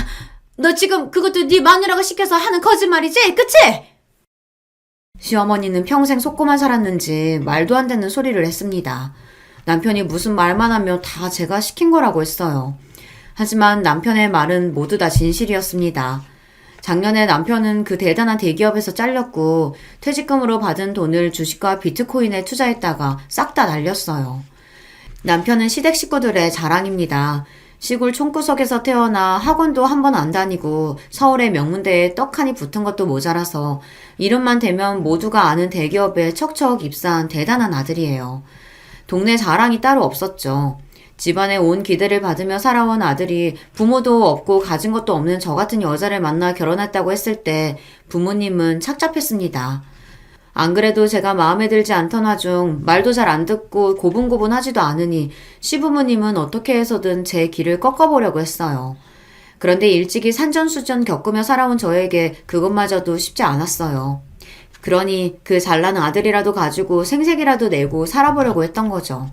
너 지금 그것도 네 마누라가 시켜서 하는 거짓말이지? 그치? 시어머니는 평생 속고만 살았는지 말도 안 되는 소리를 했습니다. 남편이 무슨 말만 하면 다 제가 시킨 거라고 했어요. 하지만 남편의 말은 모두 다 진실이었습니다. 작년에 남편은 그 대단한 대기업에서 잘렸고 퇴직금으로 받은 돈을 주식과 비트코인에 투자했다가 싹 다 날렸어요. 남편은 시댁 식구들의 자랑입니다. 시골 촌구석에서 태어나 학원도 한 번 안 다니고 서울의 명문대에 떡하니 붙은 것도 모자라서 이름만 대면 모두가 아는 대기업에 척척 입사한 대단한 아들이에요. 동네 자랑이 따로 없었죠. 집안에 온 기대를 받으며 살아온 아들이 부모도 없고 가진 것도 없는 저 같은 여자를 만나 결혼했다고 했을 때 부모님은 착잡했습니다. 안 그래도 제가 마음에 들지 않던 와중 말도 잘 안 듣고 고분고분하지도 않으니 시부모님은 어떻게 해서든 제 길을 꺾어보려고 했어요. 그런데 일찍이 산전수전 겪으며 살아온 저에게 그것마저도 쉽지 않았어요. 그러니 그 잘난 아들이라도 가지고 생색이라도 내고 살아보려고 했던 거죠.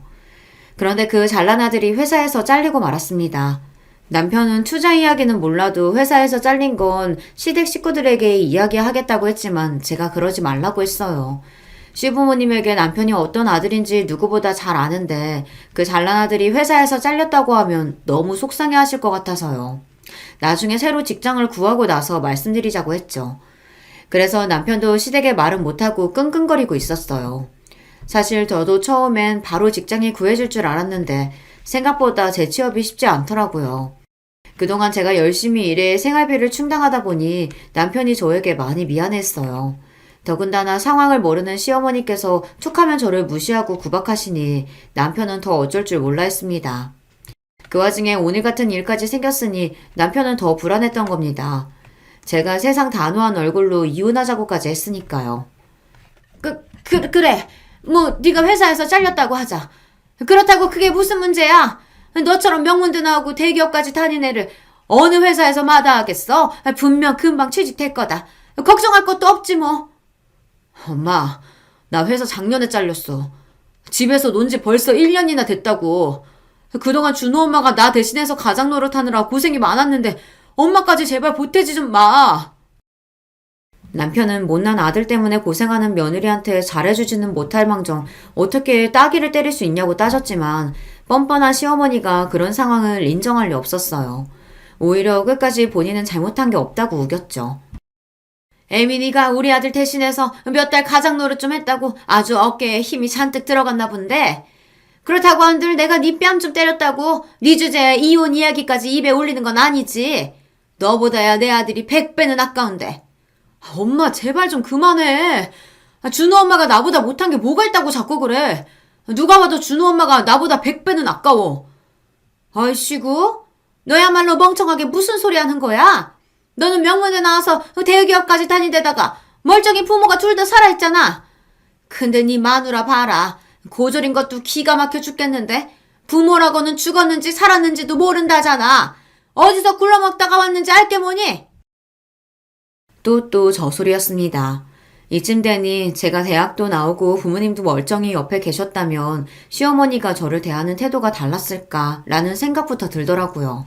그런데 그 잘난 아들이 회사에서 잘리고 말았습니다. 남편은 투자 이야기는 몰라도 회사에서 잘린 건 시댁 식구들에게 이야기하겠다고 했지만 제가 그러지 말라고 했어요. 시부모님에게 남편이 어떤 아들인지 누구보다 잘 아는데 그 잘난 아들이 회사에서 잘렸다고 하면 너무 속상해 하실 것 같아서요. 나중에 새로 직장을 구하고 나서 말씀드리자고 했죠. 그래서 남편도 시댁에 말은 못하고 끙끙거리고 있었어요. 사실 저도 처음엔 바로 직장이 구해줄 줄 알았는데 생각보다 재취업이 쉽지 않더라고요. 그동안 제가 열심히 일해 생활비를 충당하다 보니 남편이 저에게 많이 미안했어요. 더군다나 상황을 모르는 시어머니께서 툭하면 저를 무시하고 구박하시니 남편은 더 어쩔 줄 몰라 했습니다. 그 와중에 오늘 같은 일까지 생겼으니 남편은 더 불안했던 겁니다. 제가 세상 단호한 얼굴로 이혼하자고까지 했으니까요. 그래. 뭐 네가 회사에서 잘렸다고 하자. 그렇다고 그게 무슨 문제야? 너처럼 명문대 나오고 대기업까지 다닌 애를 어느 회사에서 마다하겠어? 분명 금방 취직될 거다. 걱정할 것도 없지 뭐. 엄마, 나 회사 작년에 잘렸어. 집에서 논 지 벌써 1년이나 됐다고. 그동안 준호 엄마가 나 대신해서 가장 노릇하느라 고생이 많았는데 엄마까지 제발 보태지 좀 마. 남편은 못난 아들 때문에 고생하는 며느리한테 잘해주지는 못할 망정 어떻게 따귀를 때릴 수 있냐고 따졌지만 뻔뻔한 시어머니가 그런 상황을 인정할 리 없었어요. 오히려 끝까지 본인은 잘못한 게 없다고 우겼죠. 에미니가 우리 아들 대신해서 몇 달 가장 노릇 좀 했다고 아주 어깨에 힘이 잔뜩 들어갔나 본데 그렇다고 한들 내가 네 뺨 좀 때렸다고 네 주제에 이혼 이야기까지 입에 올리는 건 아니지. 너보다야 내 아들이 100배는 아까운데. 엄마 제발 좀 그만해. 준호 엄마가 나보다 못한 게 뭐가 있다고 자꾸 그래. 누가 봐도 준호 엄마가 나보다 100배는 아까워. 아이씨구 너야말로 멍청하게 무슨 소리 하는 거야? 너는 명문대 나와서 대기업까지 다니데다가 멀쩡히 부모가 둘 다 살아있잖아. 근데 네 마누라 봐라. 고졸인 것도 기가 막혀 죽겠는데 부모라고는 죽었는지 살았는지도 모른다잖아. 어디서 굴러먹다가 왔는지 알게 뭐니? 또 저 소리였습니다. 이쯤 되니 제가 대학도 나오고 부모님도 멀쩡히 옆에 계셨다면 시어머니가 저를 대하는 태도가 달랐을까라는 생각부터 들더라고요.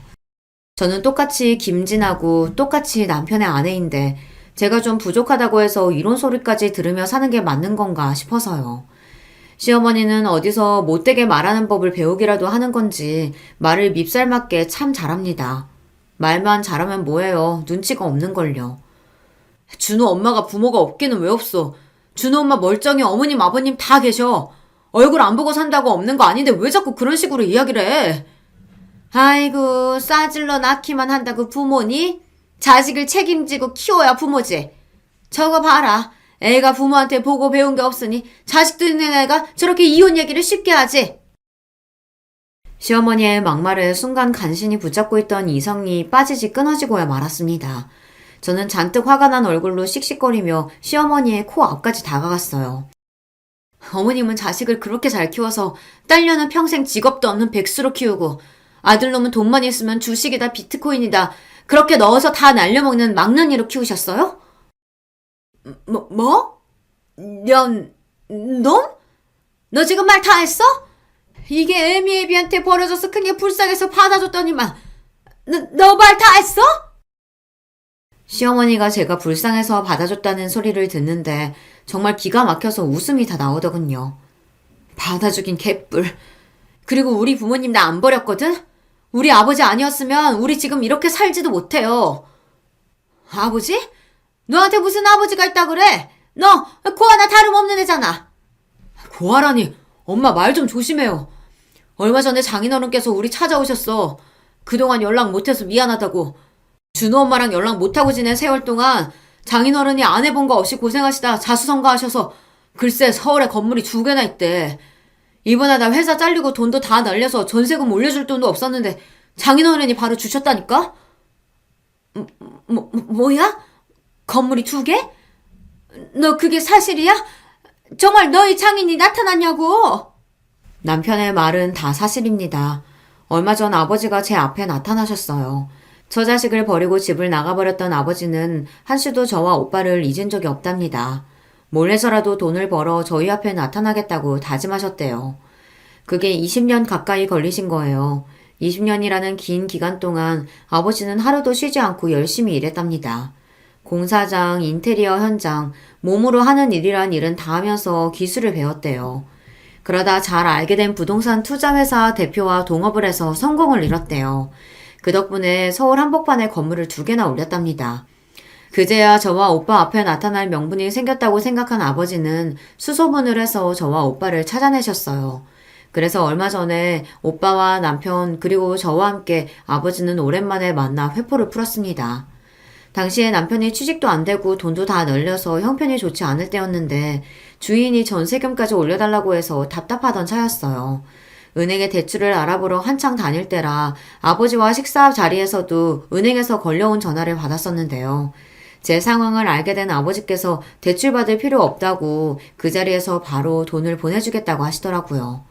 저는 똑같이 김진하고 똑같이 남편의 아내인데 제가 좀 부족하다고 해서 이런 소리까지 들으며 사는 게 맞는 건가 싶어서요. 시어머니는 어디서 못되게 말하는 법을 배우기라도 하는 건지 말을 밉살맞게 참 잘합니다. 말만 잘하면 뭐예요. 눈치가 없는걸요. 준호 엄마가 부모가 없기는 왜 없어. 준호 엄마 멀쩡히 어머님 아버님 다 계셔. 얼굴 안 보고 산다고 없는 거 아닌데 왜 자꾸 그런 식으로 이야기를 해. 아이고 싸질러 낳기만 한다고 부모니? 자식을 책임지고 키워야 부모지. 저거 봐라. 애가 부모한테 보고 배운 게 없으니 자식도 있는 애가 저렇게 이혼 얘기를 쉽게 하지. 시어머니의 막말에 순간 간신히 붙잡고 있던 이성이 빠지지 끊어지고야 말았습니다. 저는 잔뜩 화가 난 얼굴로 씩씩거리며 시어머니의 코 앞까지 다가갔어요. 어머님은 자식을 그렇게 잘 키워서 딸녀는 평생 직업도 없는 백수로 키우고 아들놈은 돈만 있으면 주식이다 비트코인이다 그렇게 넣어서 다 날려먹는 망나니로 키우셨어요? 뭐? 놈? 너 지금 말 다 했어? 이게 애미애비한테 버려져서 큰 게 불쌍해서 받아줬더니만 너 말 다 했어? 시어머니가 제가 불쌍해서 받아줬다는 소리를 듣는데 정말 기가 막혀서 웃음이 다 나오더군요. 받아주긴 개뿔. 그리고 우리 부모님 나 안 버렸거든? 우리 아버지 아니었으면 우리 지금 이렇게 살지도 못해요. 아버지? 너한테 무슨 아버지가 있다 그래? 너 고아나 다름없는 애잖아. 고아라니 엄마 말 좀 조심해요. 얼마 전에 장인어른께서 우리 찾아오셨어. 그동안 연락 못해서 미안하다고. 준호 엄마랑 연락 못하고 지낸 세월 동안 장인어른이 안 해본 거 없이 고생하시다 자수성가하셔서 글쎄 서울에 건물이 2개나 있대. 이번에 나 회사 잘리고 돈도 다 날려서 전세금 올려줄 돈도 없었는데 장인어른이 바로 주셨다니까? 뭐야? 건물이 2개? 너 그게 사실이야? 정말 너희 장인이 나타났냐고? 남편의 말은 다 사실입니다. 얼마 전 아버지가 제 앞에 나타나셨어요. 저 자식을 버리고 집을 나가버렸던 아버지는 한시도 저와 오빠를 잊은 적이 없답니다. 몰래서라도 돈을 벌어 저희 앞에 나타나겠다고 다짐하셨대요. 그게 20년 가까이 걸리신 거예요. 20년이라는 긴 기간 동안 아버지는 하루도 쉬지 않고 열심히 일했답니다. 공사장, 인테리어 현장, 몸으로 하는 일이란 일은 다 하면서 기술을 배웠대요. 그러다 잘 알게 된 부동산 투자회사 대표와 동업을 해서 성공을 이뤘대요. 그 덕분에 서울 한복판에 건물을 2개나 올렸답니다. 그제야 저와 오빠 앞에 나타날 명분이 생겼다고 생각한 아버지는 수소문을 해서 저와 오빠를 찾아내셨어요. 그래서 얼마 전에 오빠와 남편 그리고 저와 함께 아버지는 오랜만에 만나 회포를 풀었습니다. 당시에 남편이 취직도 안 되고 돈도 다 널려서 형편이 좋지 않을 때였는데 주인이 전세금까지 올려달라고 해서 답답하던 차였어요. 은행에 대출을 알아보러 한창 다닐 때라 아버지와 식사 자리에서도 은행에서 걸려온 전화를 받았었는데요. 제 상황을 알게 된 아버지께서 대출받을 필요 없다고 그 자리에서 바로 돈을 보내주겠다고 하시더라고요.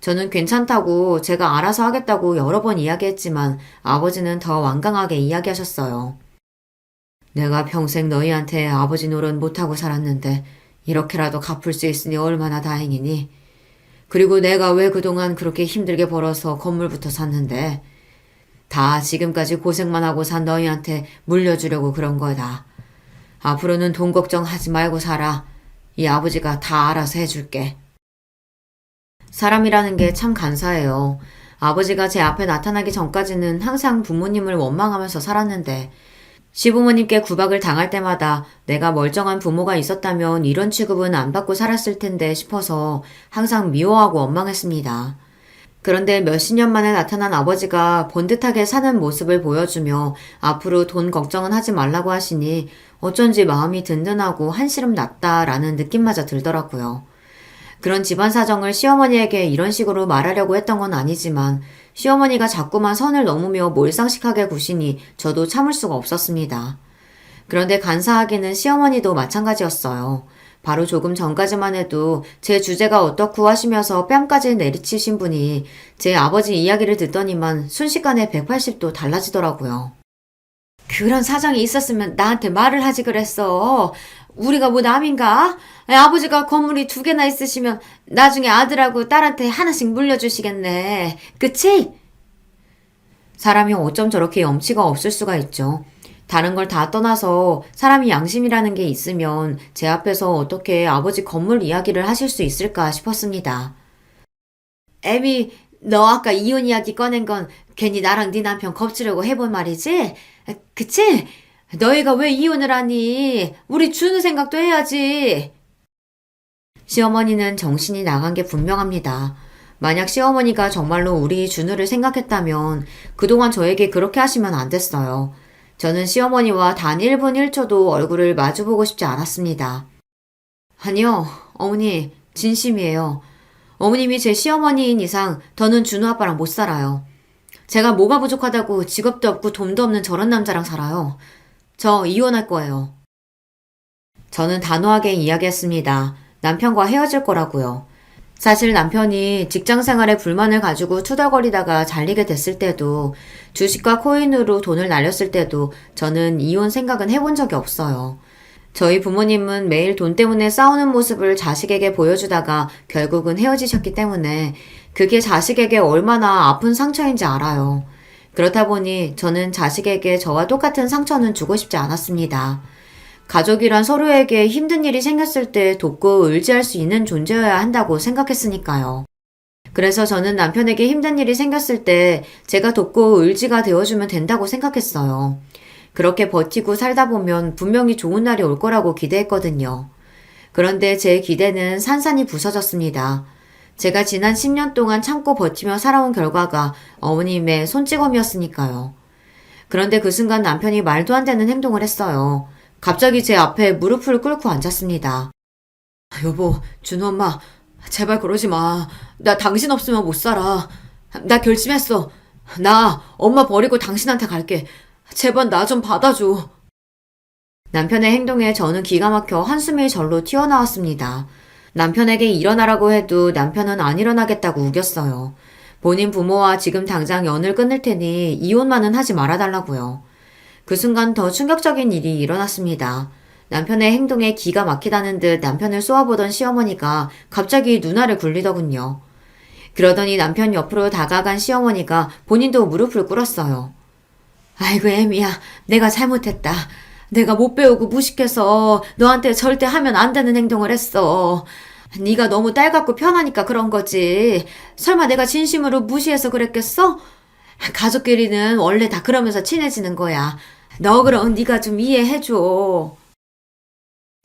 저는 괜찮다고 제가 알아서 하겠다고 여러 번 이야기했지만 아버지는 더 완강하게 이야기하셨어요. 내가 평생 너희한테 아버지 노릇 못하고 살았는데 이렇게라도 갚을 수 있으니 얼마나 다행이니. 그리고 내가 왜 그동안 그렇게 힘들게 벌어서 건물부터 샀는데 다 지금까지 고생만 하고 산 너희한테 물려주려고 그런 거다. 앞으로는 돈 걱정하지 말고 살아. 이 아버지가 다 알아서 해줄게. 사람이라는 게 참 간사해요. 아버지가 제 앞에 나타나기 전까지는 항상 부모님을 원망하면서 살았는데 시부모님께 구박을 당할 때마다 내가 멀쩡한 부모가 있었다면 이런 취급은 안 받고 살았을 텐데 싶어서 항상 미워하고 원망했습니다. 그런데 몇십 년 만에 나타난 아버지가 번듯하게 사는 모습을 보여주며 앞으로 돈 걱정은 하지 말라고 하시니 어쩐지 마음이 든든하고 한시름 났다라는 느낌마저 들더라고요. 그런 집안 사정을 시어머니에게 이런 식으로 말하려고 했던 건 아니지만 시어머니가 자꾸만 선을 넘으며 몰상식하게 구시니 저도 참을 수가 없었습니다. 그런데 간사하게는 시어머니도 마찬가지였어요. 바로 조금 전까지만 해도 제 주제가 어떻고 하시면서 뺨까지 내리치신 분이 제 아버지 이야기를 듣더니만 순식간에 180도 달라지더라고요. 그런 사정이 있었으면 나한테 말을 하지 그랬어. 우리가 뭐 남인가? 아버지가 건물이 2개나 있으시면 나중에 아들하고 딸한테 하나씩 물려주시겠네. 그치? 사람이 어쩜 저렇게 염치가 없을 수가 있죠. 다른 걸 다 떠나서 사람이 양심이라는 게 있으면 제 앞에서 어떻게 아버지 건물 이야기를 하실 수 있을까 싶었습니다. 애미, 너 아까 이혼 이야기 꺼낸 건 괜히 나랑 네 남편 겁주려고 해본 말이지? 그치? 너희가 왜 이혼을 하니? 우리 준우 생각도 해야지. 시어머니는 정신이 나간 게 분명합니다. 만약 시어머니가 정말로 우리 준우를 생각했다면 그동안 저에게 그렇게 하시면 안 됐어요. 저는 시어머니와 단 1분 1초도 얼굴을 마주보고 싶지 않았습니다. 아니요, 어머니, 진심이에요. 어머님이 제 시어머니인 이상 더는 준우 아빠랑 못 살아요. 제가 뭐가 부족하다고 직업도 없고 돈도 없는 저런 남자랑 살아요. 저 이혼할 거예요. 저는 단호하게 이야기했습니다. 남편과 헤어질 거라고요. 사실 남편이 직장 생활에 불만을 가지고 투덜거리다가 잘리게 됐을 때도 주식과 코인으로 돈을 날렸을 때도 저는 이혼 생각은 해본 적이 없어요. 저희 부모님은 매일 돈 때문에 싸우는 모습을 자식에게 보여주다가 결국은 헤어지셨기 때문에 그게 자식에게 얼마나 아픈 상처인지 알아요. 그렇다 보니 저는 자식에게 저와 똑같은 상처는 주고 싶지 않았습니다. 가족이란 서로에게 힘든 일이 생겼을 때 돕고 의지할 수 있는 존재여야 한다고 생각했으니까요. 그래서 저는 남편에게 힘든 일이 생겼을 때 제가 돕고 의지가 되어주면 된다고 생각했어요. 그렇게 버티고 살다 보면 분명히 좋은 날이 올 거라고 기대했거든요. 그런데 제 기대는 산산이 부서졌습니다. 제가 지난 10년 동안 참고 버티며 살아온 결과가 어머님의 손찌검이었으니까요. 그런데 그 순간 남편이 말도 안 되는 행동을 했어요. 갑자기 제 앞에 무릎을 꿇고 앉았습니다. 여보, 준호 엄마, 제발 그러지 마. 나 당신 없으면 못 살아. 나 결심했어. 나 엄마 버리고 당신한테 갈게. 제발 나 좀 받아줘. 남편의 행동에 저는 기가 막혀 한숨이 절로 튀어나왔습니다. 남편에게 일어나라고 해도 남편은 안 일어나겠다고 우겼어요. 본인 부모와 지금 당장 연을 끊을 테니 이혼만은 하지 말아달라고요. 그 순간 더 충격적인 일이 일어났습니다. 남편의 행동에 기가 막히다는 듯 남편을 쏘아보던 시어머니가 갑자기 누나를 굴리더군요. 그러더니 남편 옆으로 다가간 시어머니가 본인도 무릎을 꿇었어요. 아이고 애미야, 내가 잘못했다. 내가 못 배우고 무식해서 너한테 절대 하면 안 되는 행동을 했어. 네가 너무 딸 같고 편하니까 그런 거지. 설마 내가 진심으로 무시해서 그랬겠어? 가족끼리는 원래 다 그러면서 친해지는 거야. 너 그럼 네가 좀 이해해줘.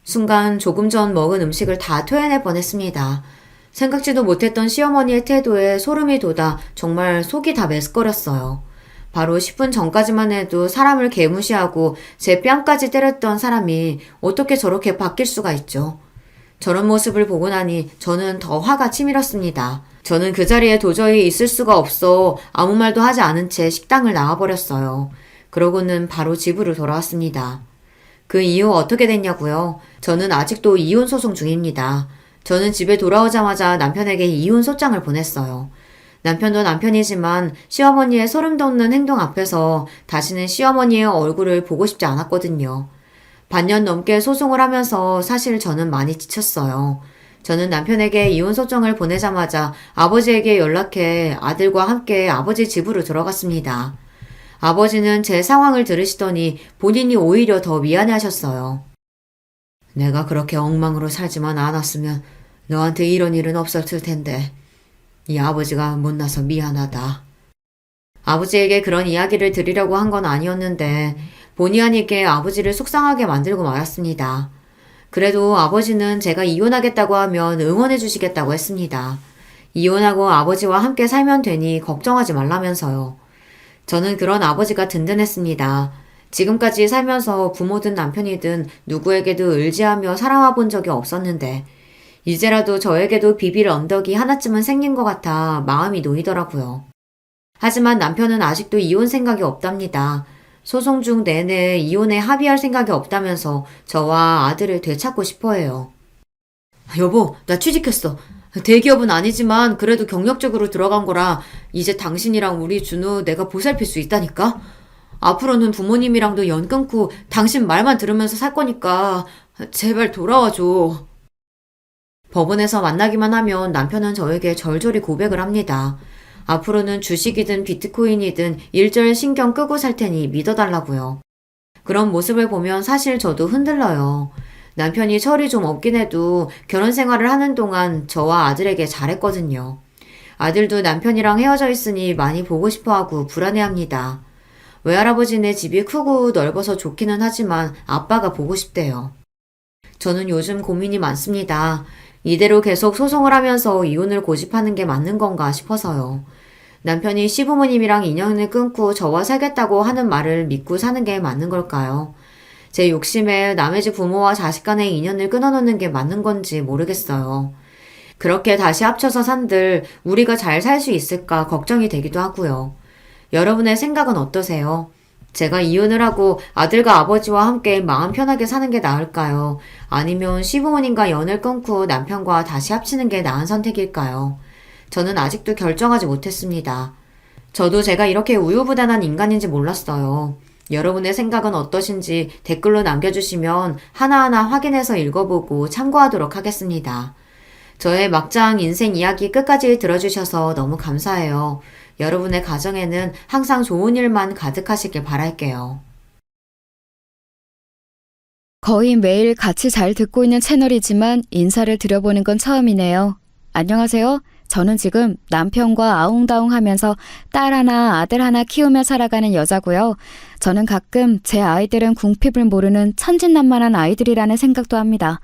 순간 조금 전 먹은 음식을 다 토해낼 뻔했습니다. 생각지도 못했던 시어머니의 태도에 소름이 돋아 정말 속이 다 메스꺼렸어요. 바로 10분 전까지만 해도 사람을 개무시하고 제 뺨까지 때렸던 사람이 어떻게 저렇게 바뀔 수가 있죠. 저런 모습을 보고 나니 저는 더 화가 치밀었습니다. 저는 그 자리에 도저히 있을 수가 없어 아무 말도 하지 않은 채 식당을 나와버렸어요. 그러고는 바로 집으로 돌아왔습니다. 그 이후 어떻게 됐냐고요? 저는 아직도 이혼 소송 중입니다. 저는 집에 돌아오자마자 남편에게 이혼 소장을 보냈어요. 남편도 남편이지만 시어머니의 소름 돋는 행동 앞에서 다시는 시어머니의 얼굴을 보고 싶지 않았거든요. 반년 넘게 소송을 하면서 사실 저는 많이 지쳤어요. 저는 남편에게 이혼 소정을 보내자마자 아버지에게 연락해 아들과 함께 아버지 집으로 들어갔습니다. 아버지는 제 상황을 들으시더니 본인이 오히려 더 미안해 하셨어요. 내가 그렇게 엉망으로 살지만 않았으면 너한테 이런 일은 없었을 텐데. 이 아버지가 못나서 미안하다. 아버지에게 그런 이야기를 드리려고 한 건 아니었는데 본의 아니게 아버지를 속상하게 만들고 말았습니다. 그래도 아버지는 제가 이혼하겠다고 하면 응원해 주시겠다고 했습니다. 이혼하고 아버지와 함께 살면 되니 걱정하지 말라면서요. 저는 그런 아버지가 든든했습니다. 지금까지 살면서 부모든 남편이든 누구에게도 의지하며 살아와 본 적이 없었는데 이제라도 저에게도 비빌 언덕이 하나쯤은 생긴 것 같아 마음이 놓이더라고요. 하지만 남편은 아직도 이혼 생각이 없답니다. 소송 중 내내 이혼에 합의할 생각이 없다면서 저와 아들을 되찾고 싶어해요. 여보, 나 취직했어. 대기업은 아니지만 그래도 경력적으로 들어간 거라 이제 당신이랑 우리 준우 내가 보살필 수 있다니까? 앞으로는 부모님이랑도 연 끊고 당신 말만 들으면서 살 거니까 제발 돌아와줘. 법원에서 만나기만 하면 남편은 저에게 절절히 고백을 합니다. 앞으로는 주식이든 비트코인이든 일절 신경 끄고 살 테니 믿어달라고요. 그런 모습을 보면 사실 저도 흔들려요. 남편이 철이 좀 없긴 해도 결혼 생활을 하는 동안 저와 아들에게 잘했거든요. 아들도 남편이랑 헤어져 있으니 많이 보고 싶어하고 불안해합니다. 외할아버지네 집이 크고 넓어서 좋기는 하지만 아빠가 보고 싶대요. 저는 요즘 고민이 많습니다. 이대로 계속 소송을 하면서 이혼을 고집하는 게 맞는 건가 싶어서요. 남편이 시부모님이랑 인연을 끊고 저와 살겠다고 하는 말을 믿고 사는 게 맞는 걸까요? 제 욕심에 남의 집 부모와 자식 간의 인연을 끊어놓는 게 맞는 건지 모르겠어요. 그렇게 다시 합쳐서 산들 우리가 잘 살 수 있을까 걱정이 되기도 하고요. 여러분의 생각은 어떠세요? 제가 이혼을 하고 아들과 아버지와 함께 마음 편하게 사는 게 나을까요? 아니면 시부모님과 연을 끊고 남편과 다시 합치는 게 나은 선택일까요? 저는 아직도 결정하지 못했습니다. 저도 제가 이렇게 우유부단한 인간인지 몰랐어요. 여러분의 생각은 어떠신지 댓글로 남겨주시면 하나하나 확인해서 읽어보고 참고하도록 하겠습니다. 저의 막장 인생 이야기 끝까지 들어주셔서 너무 감사해요. 여러분의 가정에는 항상 좋은 일만 가득하시길 바랄게요. 거의 매일 같이 잘 듣고 있는 채널이지만 인사를 드려보는 건 처음이네요. 안녕하세요. 저는 지금 남편과 아웅다웅 하면서 딸 하나, 아들 하나 키우며 살아가는 여자고요. 저는 가끔 제 아이들은 궁핍을 모르는 천진난만한 아이들이라는 생각도 합니다.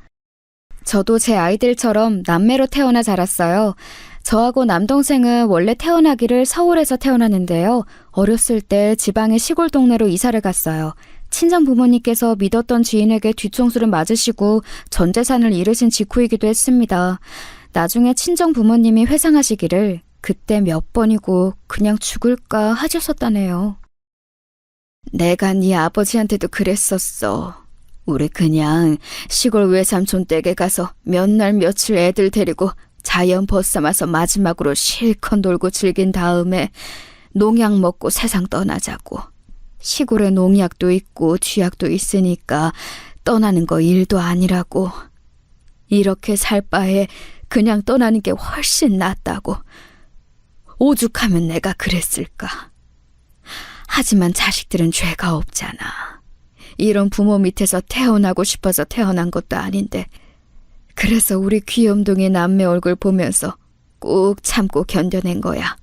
저도 제 아이들처럼 남매로 태어나 자랐어요. 저하고 남동생은 원래 태어나기를 서울에서 태어났는데요. 어렸을 때 지방의 시골 동네로 이사를 갔어요. 친정 부모님께서 믿었던 지인에게 뒤통수를 맞으시고 전 재산을 잃으신 직후이기도 했습니다. 나중에 친정 부모님이 회상하시기를 그때 몇 번이고 그냥 죽을까 하셨었다네요. 내가 네 아버지한테도 그랬었어. 우리 그냥 시골 외삼촌 댁에 가서 몇 날 며칠 애들 데리고 자연 벗삼아서 마지막으로 실컷 놀고 즐긴 다음에 농약 먹고 세상 떠나자고. 시골에 농약도 있고 쥐약도 있으니까 떠나는 거 일도 아니라고. 이렇게 살 바에 그냥 떠나는 게 훨씬 낫다고. 오죽하면 내가 그랬을까. 하지만 자식들은 죄가 없잖아. 이런 부모 밑에서 태어나고 싶어서 태어난 것도 아닌데. 그래서 우리 귀염둥이 남매 얼굴 보면서 꾹 참고 견뎌낸 거야.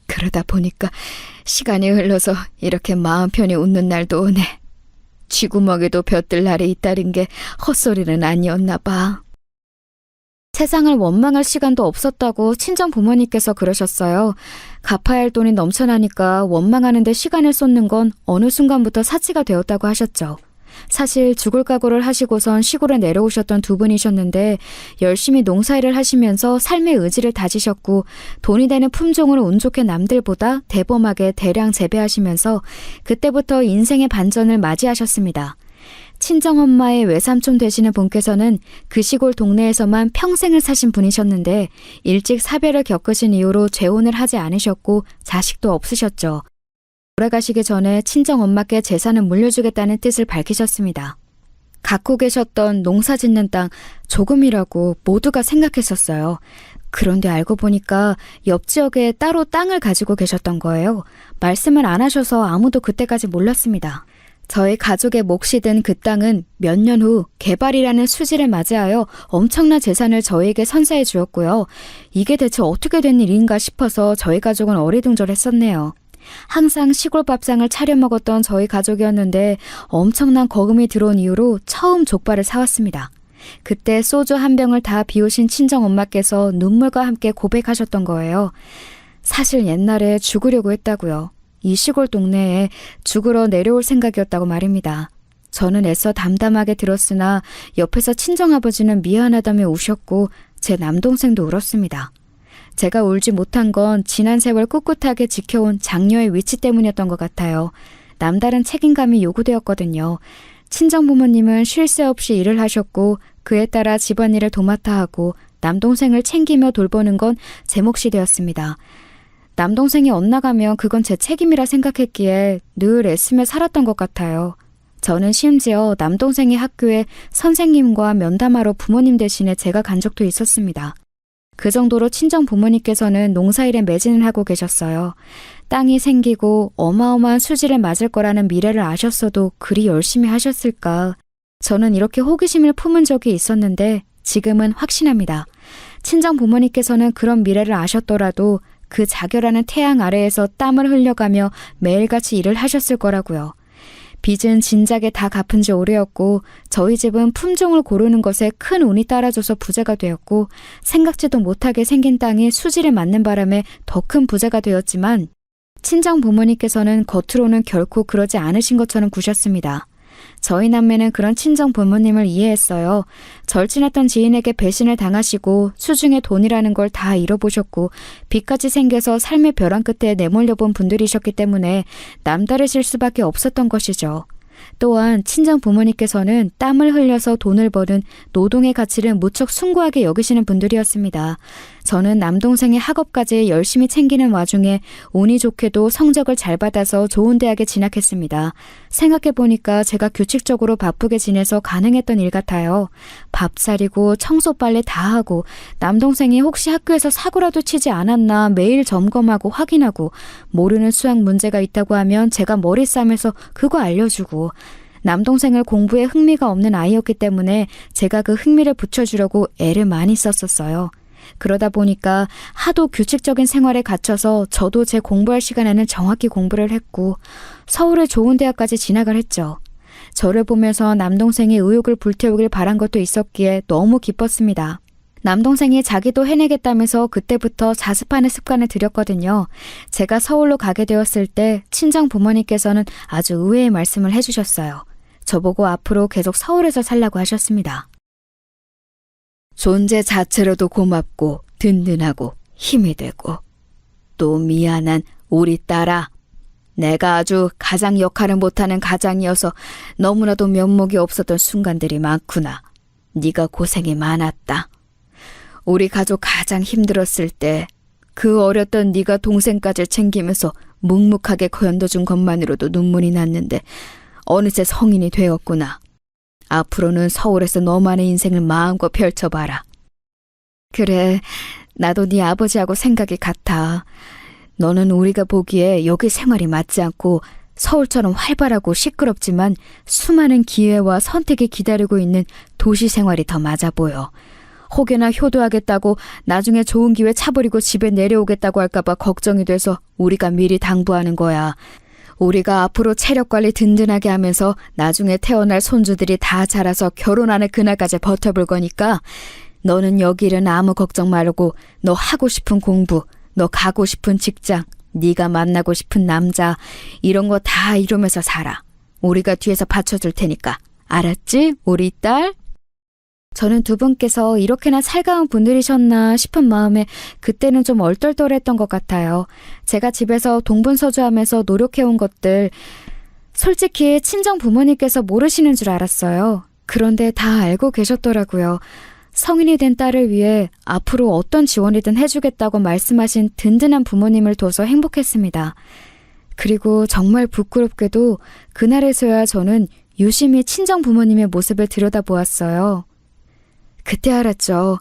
그러다 보니까 시간이 흘러서 이렇게 마음 편히 웃는 날도 오네. 쥐구멍에도 볕들 날이 있다는 게 헛소리는 아니었나 봐. 세상을 원망할 시간도 없었다고 친정 부모님께서 그러셨어요. 갚아야 할 돈이 넘쳐나니까 원망하는데 시간을 쏟는 건 어느 순간부터 사치가 되었다고 하셨죠. 사실 죽을 각오를 하시고선 시골에 내려오셨던 두 분이셨는데 열심히 농사일을 하시면서 삶의 의지를 다지셨고 돈이 되는 품종으로 운 좋게 남들보다 대범하게 대량 재배하시면서 그때부터 인생의 반전을 맞이하셨습니다. 친정엄마의 외삼촌 되시는 분께서는 그 시골 동네에서만 평생을 사신 분이셨는데 일찍 사별을 겪으신 이후로 재혼을 하지 않으셨고 자식도 없으셨죠. 돌아가시기 전에 친정엄마께 재산을 물려주겠다는 뜻을 밝히셨습니다. 갖고 계셨던 농사 짓는 땅 조금이라고 모두가 생각했었어요. 그런데 알고 보니까 옆 지역에 따로 땅을 가지고 계셨던 거예요. 말씀을 안 하셔서 아무도 그때까지 몰랐습니다. 저희 가족의 몫이 된 그 땅은 몇 년 후 개발이라는 수지를 맞이하여 엄청난 재산을 저희에게 선사해 주었고요. 이게 대체 어떻게 된 일인가 싶어서 저희 가족은 어리둥절했었네요. 항상 시골 밥상을 차려 먹었던 저희 가족이었는데 엄청난 거금이 들어온 이후로 처음 족발을 사왔습니다. 그때 소주 한 병을 다 비우신 친정엄마께서 눈물과 함께 고백하셨던 거예요. 사실 옛날에 죽으려고 했다고요. 이 시골 동네에 죽으러 내려올 생각이었다고 말입니다. 저는 애써 담담하게 들었으나 옆에서 친정아버지는 미안하다며 우셨고 제 남동생도 울었습니다. 제가 울지 못한 건 지난 세월 꿋꿋하게 지켜온 장녀의 위치 때문이었던 것 같아요. 남다른 책임감이 요구되었거든요. 친정부모님은 쉴 새 없이 일을 하셨고 그에 따라 집안일을 도맡아 하고 남동생을 챙기며 돌보는 건 제 몫이 되었습니다. 남동생이 엇나가면 그건 제 책임이라 생각했기에 늘 애쓰며 살았던 것 같아요. 저는 심지어 남동생이 학교에 선생님과 면담하러 부모님 대신에 제가 간 적도 있었습니다. 그 정도로 친정 부모님께서는 농사일에 매진을 하고 계셨어요. 땅이 생기고 어마어마한 수지를 맞을 거라는 미래를 아셨어도 그리 열심히 하셨을까. 저는 이렇게 호기심을 품은 적이 있었는데 지금은 확신합니다. 친정 부모님께서는 그런 미래를 아셨더라도 그 자결하는 태양 아래에서 땀을 흘려가며 매일같이 일을 하셨을 거라고요. 빚은 진작에 다 갚은 지 오래였고 저희 집은 품종을 고르는 것에 큰 운이 따라줘서 부자가 되었고 생각지도 못하게 생긴 땅이 수지를 맞는 바람에 더 큰 부자가 되었지만 친정 부모님께서는 겉으로는 결코 그러지 않으신 것처럼 구셨습니다. 저희 남매는 그런 친정 부모님을 이해했어요. 절친했던 지인에게 배신을 당하시고 수중에 돈이라는 걸 다 잃어보셨고 빚까지 생겨서 삶의 벼랑 끝에 내몰려 본 분들이셨기 때문에 남다르실 수밖에 없었던 것이죠. 또한 친정 부모님께서는 땀을 흘려서 돈을 버는 노동의 가치를 무척 숭고하게 여기시는 분들이었습니다. 저는 남동생의 학업까지 열심히 챙기는 와중에 운이 좋게도 성적을 잘 받아서 좋은 대학에 진학했습니다. 생각해보니까 제가 규칙적으로 바쁘게 지내서 가능했던 일 같아요. 밥 차리고 청소 빨래 다 하고 남동생이 혹시 학교에서 사고라도 치지 않았나 매일 점검하고 확인하고 모르는 수학 문제가 있다고 하면 제가 머리 싸매서 그거 알려주고 남동생을 공부에 흥미가 없는 아이였기 때문에 제가 그 흥미를 붙여주려고 애를 많이 썼었어요. 그러다 보니까 하도 규칙적인 생활에 갇혀서 저도 제 공부할 시간에는 정확히 공부를 했고 서울의 좋은 대학까지 진학을 했죠. 저를 보면서 남동생이 의욕을 불태우길 바란 것도 있었기에 너무 기뻤습니다. 남동생이 자기도 해내겠다면서 그때부터 자습하는 습관을 들였거든요. 제가 서울로 가게 되었을 때 친정 부모님께서는 아주 의외의 말씀을 해주셨어요. 저보고 앞으로 계속 서울에서 살라고 하셨습니다. 존재 자체로도 고맙고 든든하고 힘이 되고 또 미안한 우리 딸아. 내가 아주 가장 역할을 못하는 가장이어서 너무나도 면목이 없었던 순간들이 많구나. 네가 고생이 많았다. 우리 가족 가장 힘들었을 때 그 어렸던 네가 동생까지 챙기면서 묵묵하게 견뎌준 것만으로도 눈물이 났는데 어느새 성인이 되었구나. 앞으로는 서울에서 너만의 인생을 마음껏 펼쳐봐라. 그래, 나도 네 아버지하고 생각이 같아. 너는 우리가 보기에 여기 생활이 맞지 않고 서울처럼 활발하고 시끄럽지만 수많은 기회와 선택이 기다리고 있는 도시 생활이 더 맞아 보여. 혹여나 효도하겠다고 나중에 좋은 기회 차버리고 집에 내려오겠다고 할까봐 걱정이 돼서 우리가 미리 당부하는 거야. 우리가 앞으로 체력 관리 든든하게 하면서 나중에 태어날 손주들이 다 자라서 결혼하는 그날까지 버텨볼 거니까 너는 여기 일은 아무 걱정 말고 너 하고 싶은 공부, 너 가고 싶은 직장, 네가 만나고 싶은 남자 이런 거 다 이루면서 살아. 우리가 뒤에서 받쳐줄 테니까. 알았지? 우리 딸? 저는 두 분께서 이렇게나 살가운 분들이셨나 싶은 마음에 그때는 좀 얼떨떨했던 것 같아요. 제가 집에서 동분서주하면서 노력해온 것들 솔직히 친정 부모님께서 모르시는 줄 알았어요. 그런데 다 알고 계셨더라고요. 성인이 된 딸을 위해 앞으로 어떤 지원이든 해주겠다고 말씀하신 든든한 부모님을 둬서 행복했습니다. 그리고 정말 부끄럽게도 그날에서야 저는 유심히 친정 부모님의 모습을 들여다보았어요. 그때 알았죠.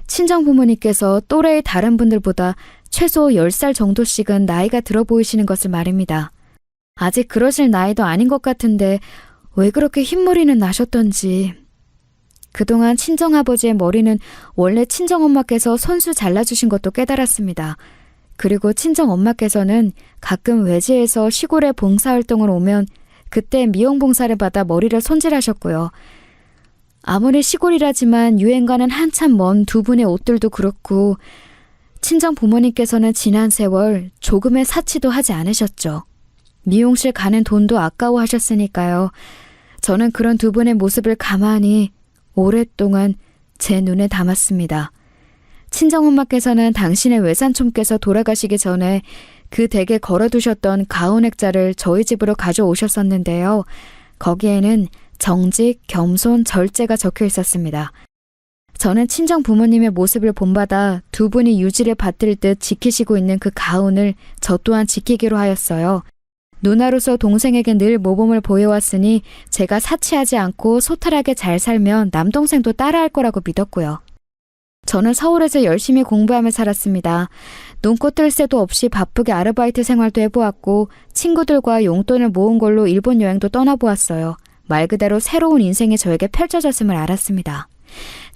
친정 부모님께서 또래의 다른 분들보다 최소 10살 정도씩은 나이가 들어 보이시는 것을 말입니다. 아직 그러실 나이도 아닌 것 같은데 왜 그렇게 흰머리는 나셨던지. 그동안 친정아버지의 머리는 원래 친정엄마께서 손수 잘라주신 것도 깨달았습니다. 그리고 친정엄마께서는 가끔 외지에서 시골에 봉사활동을 오면 그때 미용봉사를 받아 머리를 손질하셨고요. 아무리 시골이라지만 유행과는 한참 먼 두 분의 옷들도 그렇고 친정 부모님께서는 지난 세월 조금의 사치도 하지 않으셨죠. 미용실 가는 돈도 아까워하셨으니까요. 저는 그런 두 분의 모습을 가만히 오랫동안 제 눈에 담았습니다. 친정엄마께서는 당신의 외삼촌께서 돌아가시기 전에 그 댁에 걸어두셨던 가온 액자를 저희 집으로 가져오셨었는데요. 거기에는 정직, 겸손, 절제가 적혀 있었습니다. 저는 친정 부모님의 모습을 본받아 두 분이 유지를 받들 듯 지키시고 있는 그 가온을 저 또한 지키기로 하였어요. 누나로서 동생에게 늘 모범을 보여왔으니 제가 사치하지 않고 소탈하게 잘 살면 남동생도 따라할 거라고 믿었고요. 저는 서울에서 열심히 공부하며 살았습니다. 눈코 뜰 새도 없이 바쁘게 아르바이트 생활도 해보았고 친구들과 용돈을 모은 걸로 일본 여행도 떠나보았어요. 말 그대로 새로운 인생이 저에게 펼쳐졌음을 알았습니다.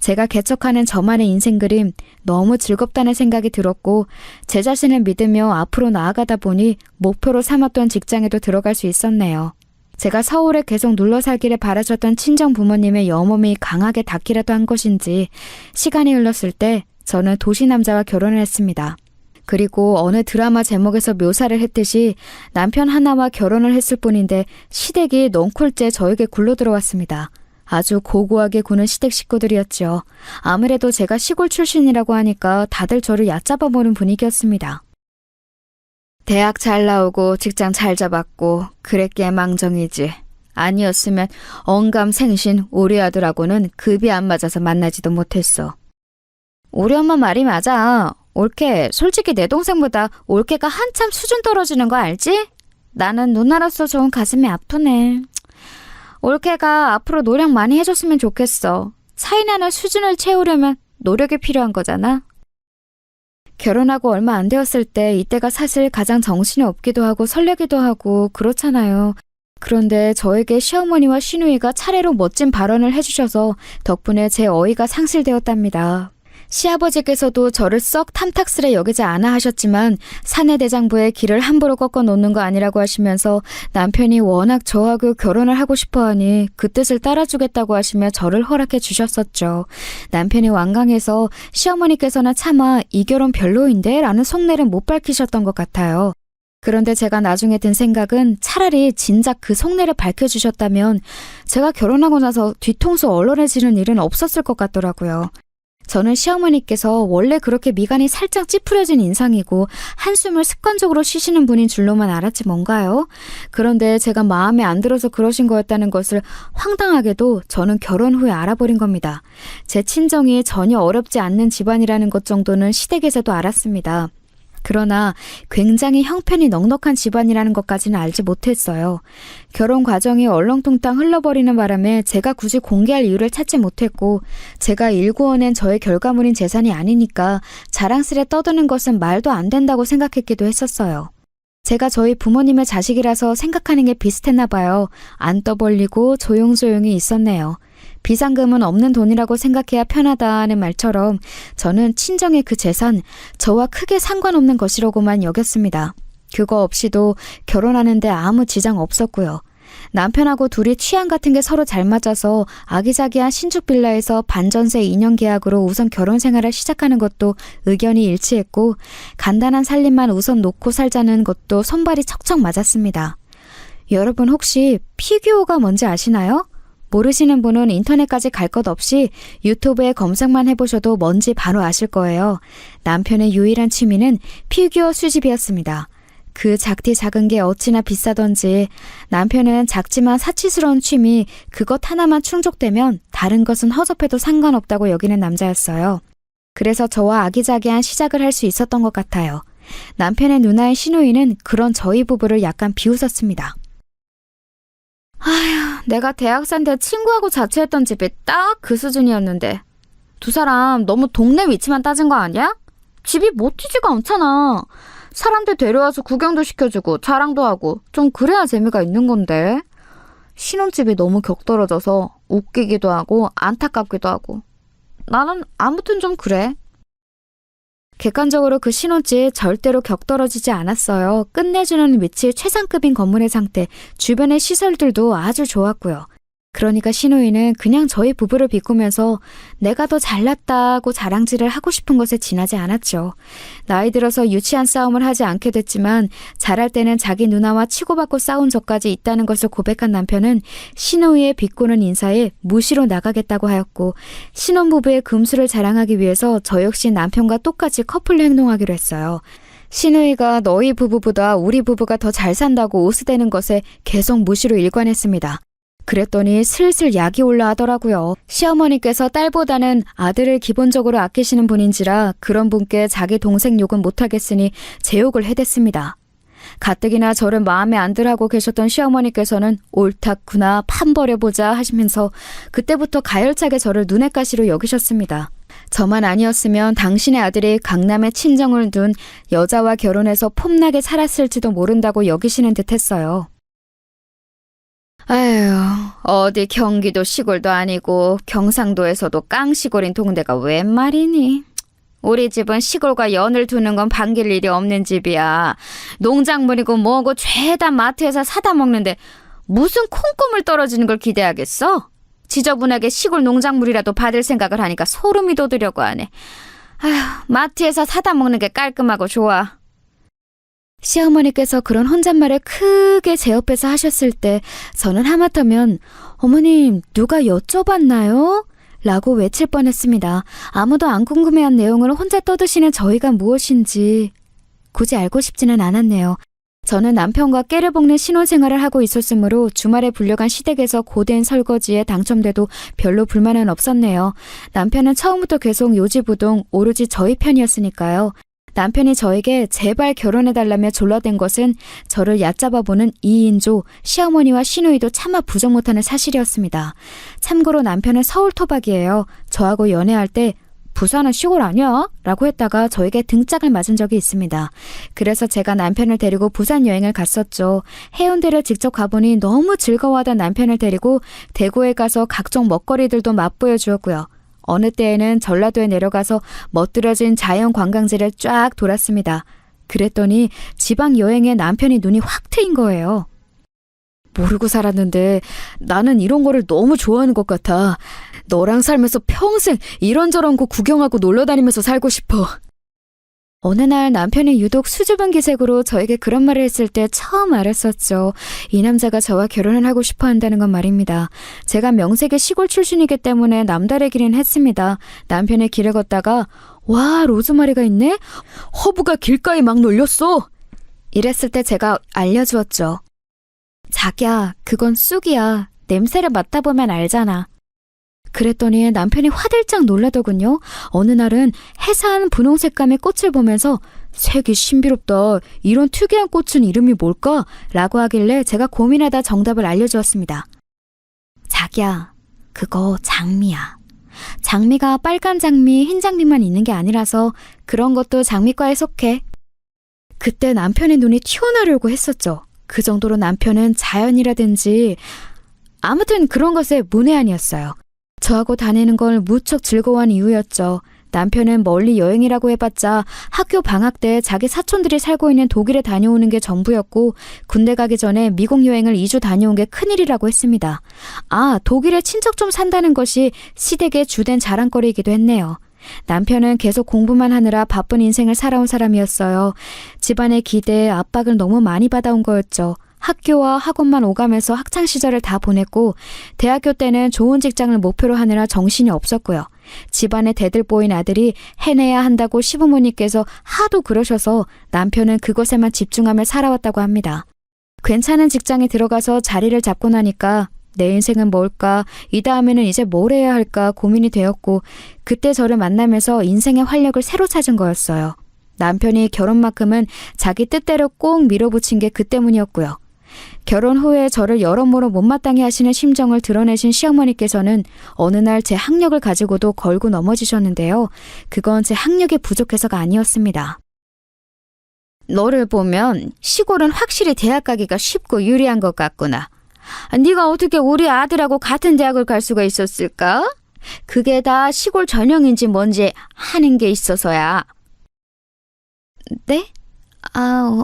제가 개척하는 저만의 인생 그림 너무 즐겁다는 생각이 들었고 제 자신을 믿으며 앞으로 나아가다 보니 목표로 삼았던 직장에도 들어갈 수 있었네요. 제가 서울에 계속 눌러 살기를 바라셨던 친정 부모님의 염원이 강하게 닿기라도 한 것인지 시간이 흘렀을 때 저는 도시 남자와 결혼을 했습니다. 그리고 어느 드라마 제목에서 묘사를 했듯이 남편 하나와 결혼을 했을 뿐인데 시댁이 넝쿨째 저에게 굴러 들어왔습니다. 아주 고고하게 구는 시댁 식구들이었죠. 아무래도 제가 시골 출신이라고 하니까 다들 저를 얕잡아 보는 분위기였습니다. 대학 잘 나오고 직장 잘 잡았고 그랬기에 망정이지. 아니었으면 언감생신 우리 아들하고는 급이 안 맞아서 만나지도 못했어. 우리 엄마 말이 맞아. 올케, 솔직히 내 동생보다 올케가 한참 수준 떨어지는 거 알지? 나는 누나로서 좋은 가슴이 아프네. 올케가 앞으로 노력 많이 해줬으면 좋겠어. 차이나는 수준을 채우려면 노력이 필요한 거잖아. 결혼하고 얼마 안 되었을 때 이때가 사실 가장 정신이 없기도 하고 설레기도 하고 그렇잖아요. 그런데 저에게 시어머니와 시누이가 차례로 멋진 발언을 해주셔서 덕분에 제 어이가 상실되었답니다. 시아버지께서도 저를 썩 탐탁스레 여기지 않아 하셨지만 사내대장부의 길을 함부로 꺾어 놓는 거 아니라고 하시면서 남편이 워낙 저하고 결혼을 하고 싶어하니 그 뜻을 따라주겠다고 하시며 저를 허락해 주셨었죠. 남편이 완강해서 시어머니께서는 차마 이 결혼 별로인데 라는 속내를 못 밝히셨던 것 같아요. 그런데 제가 나중에 든 생각은 차라리 진작 그 속내를 밝혀주셨다면 제가 결혼하고 나서 뒤통수 얼얼해지는 일은 없었을 것 같더라고요. 저는 시어머니께서 원래 그렇게 미간이 살짝 찌푸려진 인상이고 한숨을 습관적으로 쉬시는 분인 줄로만 알았지 뭔가요? 그런데 제가 마음에 안 들어서 그러신 거였다는 것을 황당하게도 저는 결혼 후에 알아버린 겁니다. 제 친정이 전혀 어렵지 않는 집안이라는 것 정도는 시댁에서도 알았습니다. 그러나 굉장히 형편이 넉넉한 집안이라는 것까지는 알지 못했어요. 결혼 과정이 얼렁뚱땅 흘러버리는 바람에 제가 굳이 공개할 이유를 찾지 못했고 제가 일구어낸 저의 결과물인 재산이 아니니까 자랑스레 떠드는 것은 말도 안 된다고 생각했기도 했었어요. 제가 저희 부모님의 자식이라서 생각하는 게 비슷했나 봐요. 안 떠벌리고 조용조용히 있었네요. 비상금은 없는 돈이라고 생각해야 편하다는 말처럼 저는 친정의 그 재산, 저와 크게 상관없는 것이라고만 여겼습니다. 그거 없이도 결혼하는데 아무 지장 없었고요. 남편하고 둘이 취향 같은 게 서로 잘 맞아서 아기자기한 신축 빌라에서 반전세 2년 계약으로 우선 결혼 생활을 시작하는 것도 의견이 일치했고 간단한 살림만 우선 놓고 살자는 것도 손발이 척척 맞았습니다. 여러분 혹시 피규어가 뭔지 아시나요? 모르시는 분은 인터넷까지 갈 것 없이 유튜브에 검색만 해보셔도 뭔지 바로 아실 거예요. 남편의 유일한 취미는 피규어 수집이었습니다. 그 작디 작은 게 어찌나 비싸던지 남편은 작지만 사치스러운 취미 그것 하나만 충족되면 다른 것은 허접해도 상관없다고 여기는 남자였어요. 그래서 저와 아기자기한 시작을 할 수 있었던 것 같아요. 남편의 누나의 시누이는 그런 저희 부부를 약간 비웃었습니다. 아휴, 내가 대학생 때 친구하고 자취했던 집이 딱 그 수준이었는데 두 사람 너무 동네 위치만 따진 거 아니야? 집이 멋지지가 않잖아. 사람들 데려와서 구경도 시켜주고 자랑도 하고 좀 그래야 재미가 있는 건데. 신혼집이 너무 격떨어져서 웃기기도 하고 안타깝기도 하고. 나는 아무튼 좀 그래. 객관적으로 그 신혼집 절대로 격떨어지지 않았어요. 끝내주는 위치 최상급인 건물의 상태, 주변의 시설들도 아주 좋았고요. 그러니까 신우이는 그냥 저희 부부를 비꾸면서 내가 더 잘났다고 자랑질을 하고 싶은 것에 지나지 않았죠. 나이 들어서 유치한 싸움을 하지 않게 됐지만 잘할 때는 자기 누나와 치고받고 싸운 적까지 있다는 것을 고백한 남편은 신우이의 비꼬는 인사에 무시로 나가겠다고 하였고, 신혼부부의 금수를 자랑하기 위해서 저 역시 남편과 똑같이 커플로 행동하기로 했어요. 신우이가 너희 부부보다 우리 부부가 더 잘 산다고 오스대는 것에 계속 무시로 일관했습니다. 그랬더니 슬슬 약이 올라하더라고요. 시어머니께서 딸보다는 아들을 기본적으로 아끼시는 분인지라 그런 분께 자기 동생 욕은 못하겠으니 제 욕을 해댔습니다. 가뜩이나 저를 마음에 안 들하고 계셨던 시어머니께서는 옳다구나 판버려보자 하시면서 그때부터 가열차게 저를 눈엣 가시로 여기셨습니다. 저만 아니었으면 당신의 아들이 강남에 친정을 둔 여자와 결혼해서 폼나게 살았을지도 모른다고 여기시는 듯 했어요. 아휴, 어디 경기도 시골도 아니고 경상도에서도 깡시골인 동네가 웬 말이니? 우리 집은 시골과 연을 두는 건 반길 일이 없는 집이야. 농작물이고 뭐고 죄다 마트에서 사다 먹는데 무슨 콩고물 떨어지는 걸 기대하겠어? 지저분하게 시골 농작물이라도 받을 생각을 하니까 소름이 돋으려고 하네. 아휴, 마트에서 사다 먹는 게 깔끔하고 좋아. 시어머니께서 그런 혼잣말을 크게 제 옆에서 하셨을 때 저는 하마터면 어머님 누가 여쭤봤나요? 라고 외칠 뻔했습니다. 아무도 안 궁금해한 내용을 혼자 떠드시는 저희가 무엇인지 굳이 알고 싶지는 않았네요. 저는 남편과 깨를 볶는 신혼생활을 하고 있었으므로 주말에 불려간 시댁에서 고된 설거지에 당첨돼도 별로 불만은 없었네요. 남편은 처음부터 계속 요지부동 오로지 저희 편이었으니까요. 남편이 저에게 제발 결혼해달라며 졸라댄 것은 저를 얕잡아보는 이인조, 시어머니와 시누이도 차마 부정 못하는 사실이었습니다. 참고로 남편은 서울 토박이에요. 저하고 연애할 때 부산은 시골 아니야? 라고 했다가 저에게 등짝을 맞은 적이 있습니다. 그래서 제가 남편을 데리고 부산 여행을 갔었죠. 해운대를 직접 가보니 너무 즐거워하던 남편을 데리고 대구에 가서 각종 먹거리들도 맛보여 주었고요. 어느 때에는 전라도에 내려가서 멋들어진 자연 관광지를 쫙 돌았습니다. 그랬더니 지방 여행에 남편이 눈이 확 트인 거예요. 모르고 살았는데 나는 이런 거를 너무 좋아하는 것 같아. 너랑 살면서 평생 이런저런 곳 구경하고 놀러다니면서 살고 싶어. 어느 날 남편이 유독 수줍은 기색으로 저에게 그런 말을 했을 때 처음 알았었죠. 이 남자가 저와 결혼을 하고 싶어 한다는 건 말입니다. 제가 명색의 시골 출신이기 때문에 남다르기는 했습니다. 남편의 길을 걷다가 와, 로즈마리가 있네? 허브가 길가에 막 놀렸어. 이랬을 때 제가 알려주었죠. 자기야, 그건 쑥이야. 냄새를 맡아보면 알잖아. 그랬더니 남편이 화들짝 놀라더군요. 어느 날은 해사한 분홍 색감의 꽃을 보면서 색이 신비롭다. 이런 특이한 꽃은 이름이 뭘까? 라고 하길래 제가 고민하다 정답을 알려주었습니다. 자기야, 그거 장미야. 장미가 빨간 장미, 흰 장미만 있는 게 아니라서 그런 것도 장미과에 속해. 그때 남편의 눈이 튀어나오려고 했었죠. 그 정도로 남편은 자연이라든지 아무튼 그런 것에 문외한이었어요. 저하고 다니는 걸 무척 즐거워한 이유였죠. 남편은 멀리 여행이라고 해봤자 학교 방학 때 자기 사촌들이 살고 있는 독일에 다녀오는 게 전부였고 군대 가기 전에 미국 여행을 2주 다녀온 게 큰일이라고 했습니다. 아, 독일에 친척 좀 산다는 것이 시댁의 주된 자랑거리이기도 했네요. 남편은 계속 공부만 하느라 바쁜 인생을 살아온 사람이었어요. 집안의 기대에 압박을 너무 많이 받아온 거였죠. 학교와 학원만 오가면서 학창시절을 다 보냈고 대학교 때는 좋은 직장을 목표로 하느라 정신이 없었고요. 집안에 대들보인 아들이 해내야 한다고 시부모님께서 하도 그러셔서 남편은 그것에만 집중하며 살아왔다고 합니다. 괜찮은 직장에 들어가서 자리를 잡고 나니까 내 인생은 뭘까? 이 다음에는 이제 뭘 해야 할까 고민이 되었고 그때 저를 만나면서 인생의 활력을 새로 찾은 거였어요. 남편이 결혼만큼은 자기 뜻대로 꼭 밀어붙인 게 그 때문이었고요. 결혼 후에 저를 여러모로 못마땅해 하시는 심정을 드러내신 시어머니께서는 어느 날 제 학력을 가지고도 걸고 넘어지셨는데요. 그건 제 학력이 부족해서가 아니었습니다. 너를 보면 시골은 확실히 대학 가기가 쉽고 유리한 것 같구나. 네가 어떻게 우리 아들하고 같은 대학을 갈 수가 있었을까? 그게 다 시골 전형인지 뭔지 하는 게 있어서야. 네?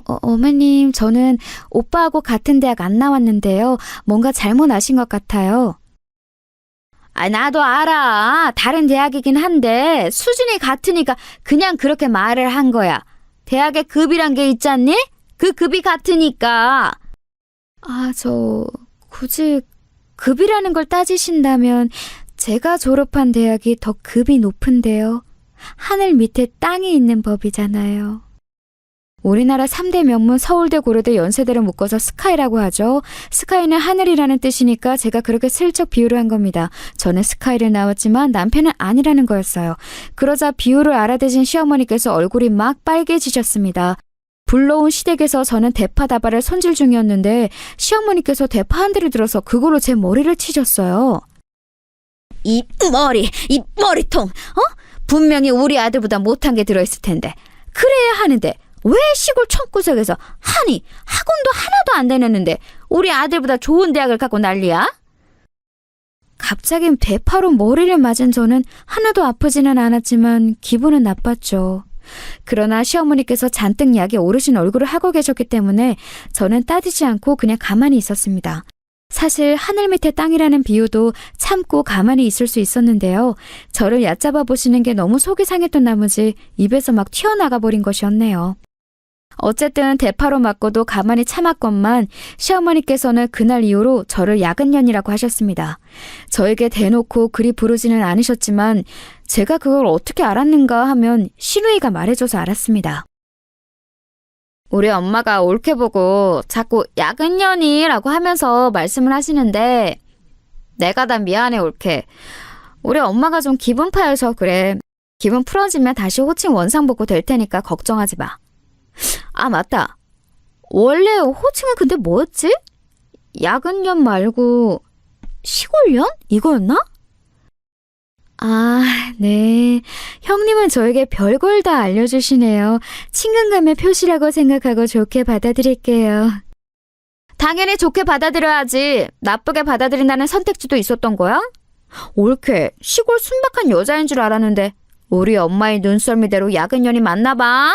어머님, 저는 오빠하고 같은 대학 안 나왔는데요. 뭔가 잘못 아신 것 같아요. 나도 알아. 다른 대학이긴 한데 수준이 같으니까 그냥 그렇게 말을 한 거야. 대학에 급이란 게 있잖니? 그 급이 같으니까. 굳이 급이라는 걸 따지신다면 제가 졸업한 대학이 더 급이 높은데요. 하늘 밑에 땅이 있는 법이잖아요. 우리나라 3대 명문 서울대, 고려대, 연세대를 묶어서 스카이라고 하죠. 스카이는 하늘이라는 뜻이니까 제가 그렇게 슬쩍 비유를 한 겁니다. 저는 스카이를 나왔지만 남편은 아니라는 거였어요. 그러자 비유를 알아대신 시어머니께서 얼굴이 막 빨개지셨습니다. 불러온 시댁에서 저는 대파다발을 손질 중이었는데 시어머니께서 대파 한 대를 들어서 그걸로 제 머리를 치셨어요. 이 머리통, 분명히 우리 아들보다 못한 게 들어있을 텐데. 그래야 하는데 왜 시골 촌구석에서 학원도 하나도 안 다녔는데 우리 아들보다 좋은 대학을 가고 난리야? 갑자기 대파로 머리를 맞은 저는 하나도 아프지는 않았지만 기분은 나빴죠. 그러나 시어머니께서 잔뜩 약에 오르신 얼굴을 하고 계셨기 때문에 저는 따지지 않고 그냥 가만히 있었습니다. 사실 하늘 밑에 땅이라는 비유도 참고 가만히 있을 수 있었는데요. 저를 얕잡아 보시는 게 너무 속이 상했던 나머지 입에서 막 튀어나가 버린 것이었네요. 어쨌든 대파로 맞고도 가만히 참았건만 시어머니께서는 그날 이후로 저를 야근년이라고 하셨습니다. 저에게 대놓고 그리 부르지는 않으셨지만 제가 그걸 어떻게 알았는가 하면 시누이가 말해줘서 알았습니다. 우리 엄마가 옳게 보고 자꾸 야근년이라고 하면서 말씀을 하시는데 내가 다 미안해 옳게. 우리 엄마가 좀 기분 파여서 그래. 기분 풀어지면 다시 호칭 원상복구 될 테니까 걱정하지 마. 맞다. 원래 호칭은 근데 뭐였지? 야근년 말고 시골년? 이거였나? 네. 형님은 저에게 별걸 다 알려주시네요. 친근감의 표시라고 생각하고 좋게 받아들일게요. 당연히 좋게 받아들여야지. 나쁘게 받아들인다는 선택지도 있었던 거야? 옳게 시골 순박한 여자인 줄 알았는데 우리 엄마의 눈썰미대로 야근년이 맞나 봐.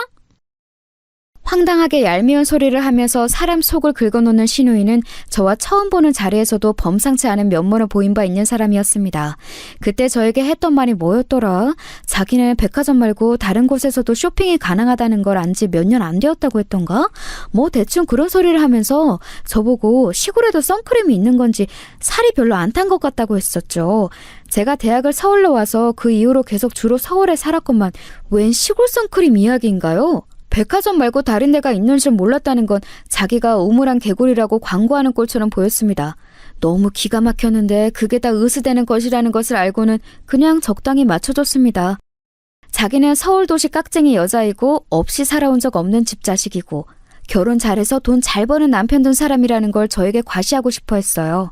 황당하게 얄미운 소리를 하면서 사람 속을 긁어놓는 시누이는 저와 처음 보는 자리에서도 범상치 않은 면모를 보인 바 있는 사람이었습니다. 그때 저에게 했던 말이 뭐였더라? 자기는 백화점 말고 다른 곳에서도 쇼핑이 가능하다는 걸 안 지 몇 년 안 되었다고 했던가? 뭐 대충 그런 소리를 하면서 저보고 시골에도 선크림이 있는 건지 살이 별로 안 탄 것 같다고 했었죠. 제가 대학을 서울로 와서 그 이후로 계속 주로 서울에 살았건만 웬 시골 선크림 이야기인가요? 백화점 말고 다른 데가 있는 줄 몰랐다는 건 자기가 우물한 개구리라고 광고하는 꼴처럼 보였습니다. 너무 기가 막혔는데 그게 다 의스대는 것이라는 것을 알고는 그냥 적당히 맞춰줬습니다. 자기는 서울도시 깍쟁이 여자이고 없이 살아온 적 없는 집 자식이고 결혼 잘해서 돈 잘 버는 남편 둔 사람이라는 걸 저에게 과시하고 싶어 했어요.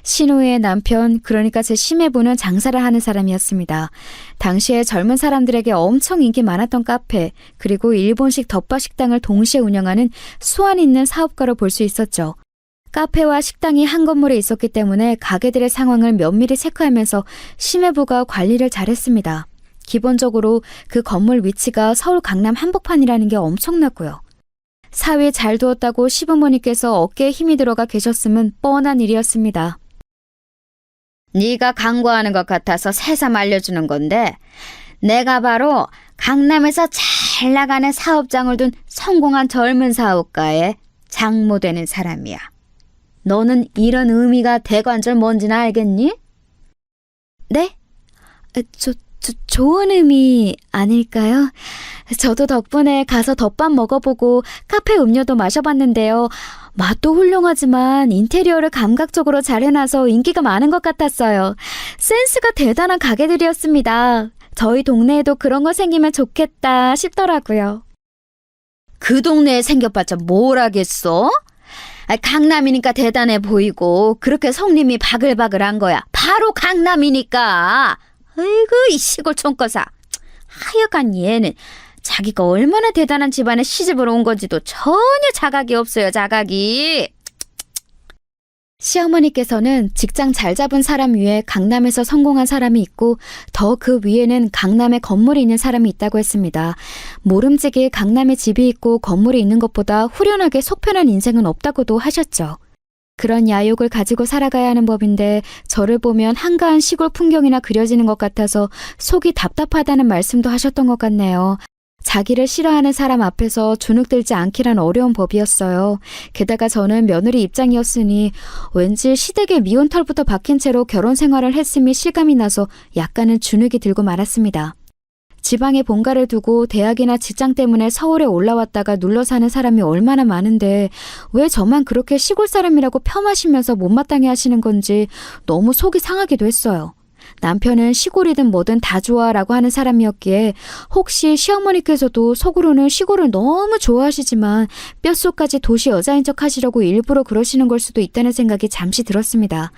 시누이의 남편, 그러니까 제 시매부는 장사를 하는 사람이었습니다. 당시에 젊은 사람들에게 엄청 인기 많았던 카페, 그리고 일본식 덮밥 식당을 동시에 운영하는 수완 있는 사업가로 볼 수 있었죠. 카페와 식당이 한 건물에 있었기 때문에 가게들의 상황을 면밀히 체크하면서 시매부가 관리를 잘했습니다. 기본적으로 그 건물 위치가 서울 강남 한복판이라는 게 엄청났고요. 사위 잘 두었다고 시부모님께서 어깨에 힘이 들어가 계셨음은 뻔한 일이었습니다. 네가 광고하는 것 같아서 새삼 알려주는 건데 내가 바로 강남에서 잘 나가는 사업장을 둔 성공한 젊은 사업가의 장모 되는 사람이야. 너는 이런 의미가 대관절 뭔지는 알겠니? 네? 좋은 의미 아닐까요? 저도 덕분에 가서 덮밥 먹어보고 카페 음료도 마셔봤는데요. 맛도 훌륭하지만 인테리어를 감각적으로 잘 해놔서 인기가 많은 것 같았어요. 센스가 대단한 가게들이었습니다. 저희 동네에도 그런 거 생기면 좋겠다 싶더라고요. 그 동네에 생겨봤자 뭘 하겠어? 강남이니까 대단해 보이고 그렇게 성님이 바글바글한 거야. 바로 강남이니까. 아이고 이 시골 촌거사. 하여간 얘는 자기가 얼마나 대단한 집안에 시집을 온 건지도 전혀 자각이 없어요, 자각이. 시어머니께서는 직장 잘 잡은 사람 위에 강남에서 성공한 사람이 있고 더 그 위에는 강남에 건물이 있는 사람이 있다고 했습니다. 모름지기 강남에 집이 있고 건물이 있는 것보다 후련하게 속편한 인생은 없다고도 하셨죠. 그런 야욕을 가지고 살아가야 하는 법인데 저를 보면 한가한 시골 풍경이나 그려지는 것 같아서 속이 답답하다는 말씀도 하셨던 것 같네요. 자기를 싫어하는 사람 앞에서 주눅들지 않기란 어려운 법이었어요. 게다가 저는 며느리 입장이었으니 왠지 시댁에 미운 털부터 박힌 채로 결혼 생활을 했음이 실감이 나서 약간은 주눅이 들고 말았습니다. 지방에 본가를 두고 대학이나 직장 때문에 서울에 올라왔다가 눌러 사는 사람이 얼마나 많은데 왜 저만 그렇게 시골 사람이라고 폄하시면서 못마땅해 하시는 건지 너무 속이 상하기도 했어요. 남편은 시골이든 뭐든 다 좋아라고 하는 사람이었기에 혹시 시어머니께서도 속으로는 시골을 너무 좋아하시지만 뼛속까지 도시 여자인 척 하시려고 일부러 그러시는 걸 수도 있다는 생각이 잠시 들었습니다.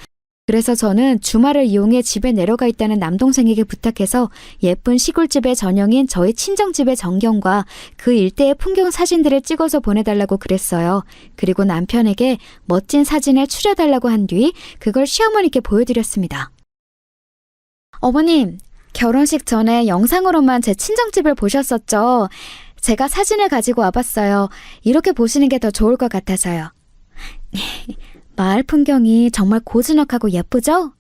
그래서 저는 주말을 이용해 집에 내려가 있다는 남동생에게 부탁해서 예쁜 시골집의 전형인 저희 친정집의 전경과 그 일대의 풍경 사진들을 찍어서 보내달라고 그랬어요. 그리고 남편에게 멋진 사진을 추려달라고 한 뒤 그걸 시어머니께 보여드렸습니다. 어머님, 결혼식 전에 영상으로만 제 친정집을 보셨었죠? 제가 사진을 가지고 와봤어요. 이렇게 보시는 게 더 좋을 것 같아서요. 마을 풍경이 정말 고즈넉하고 예쁘죠?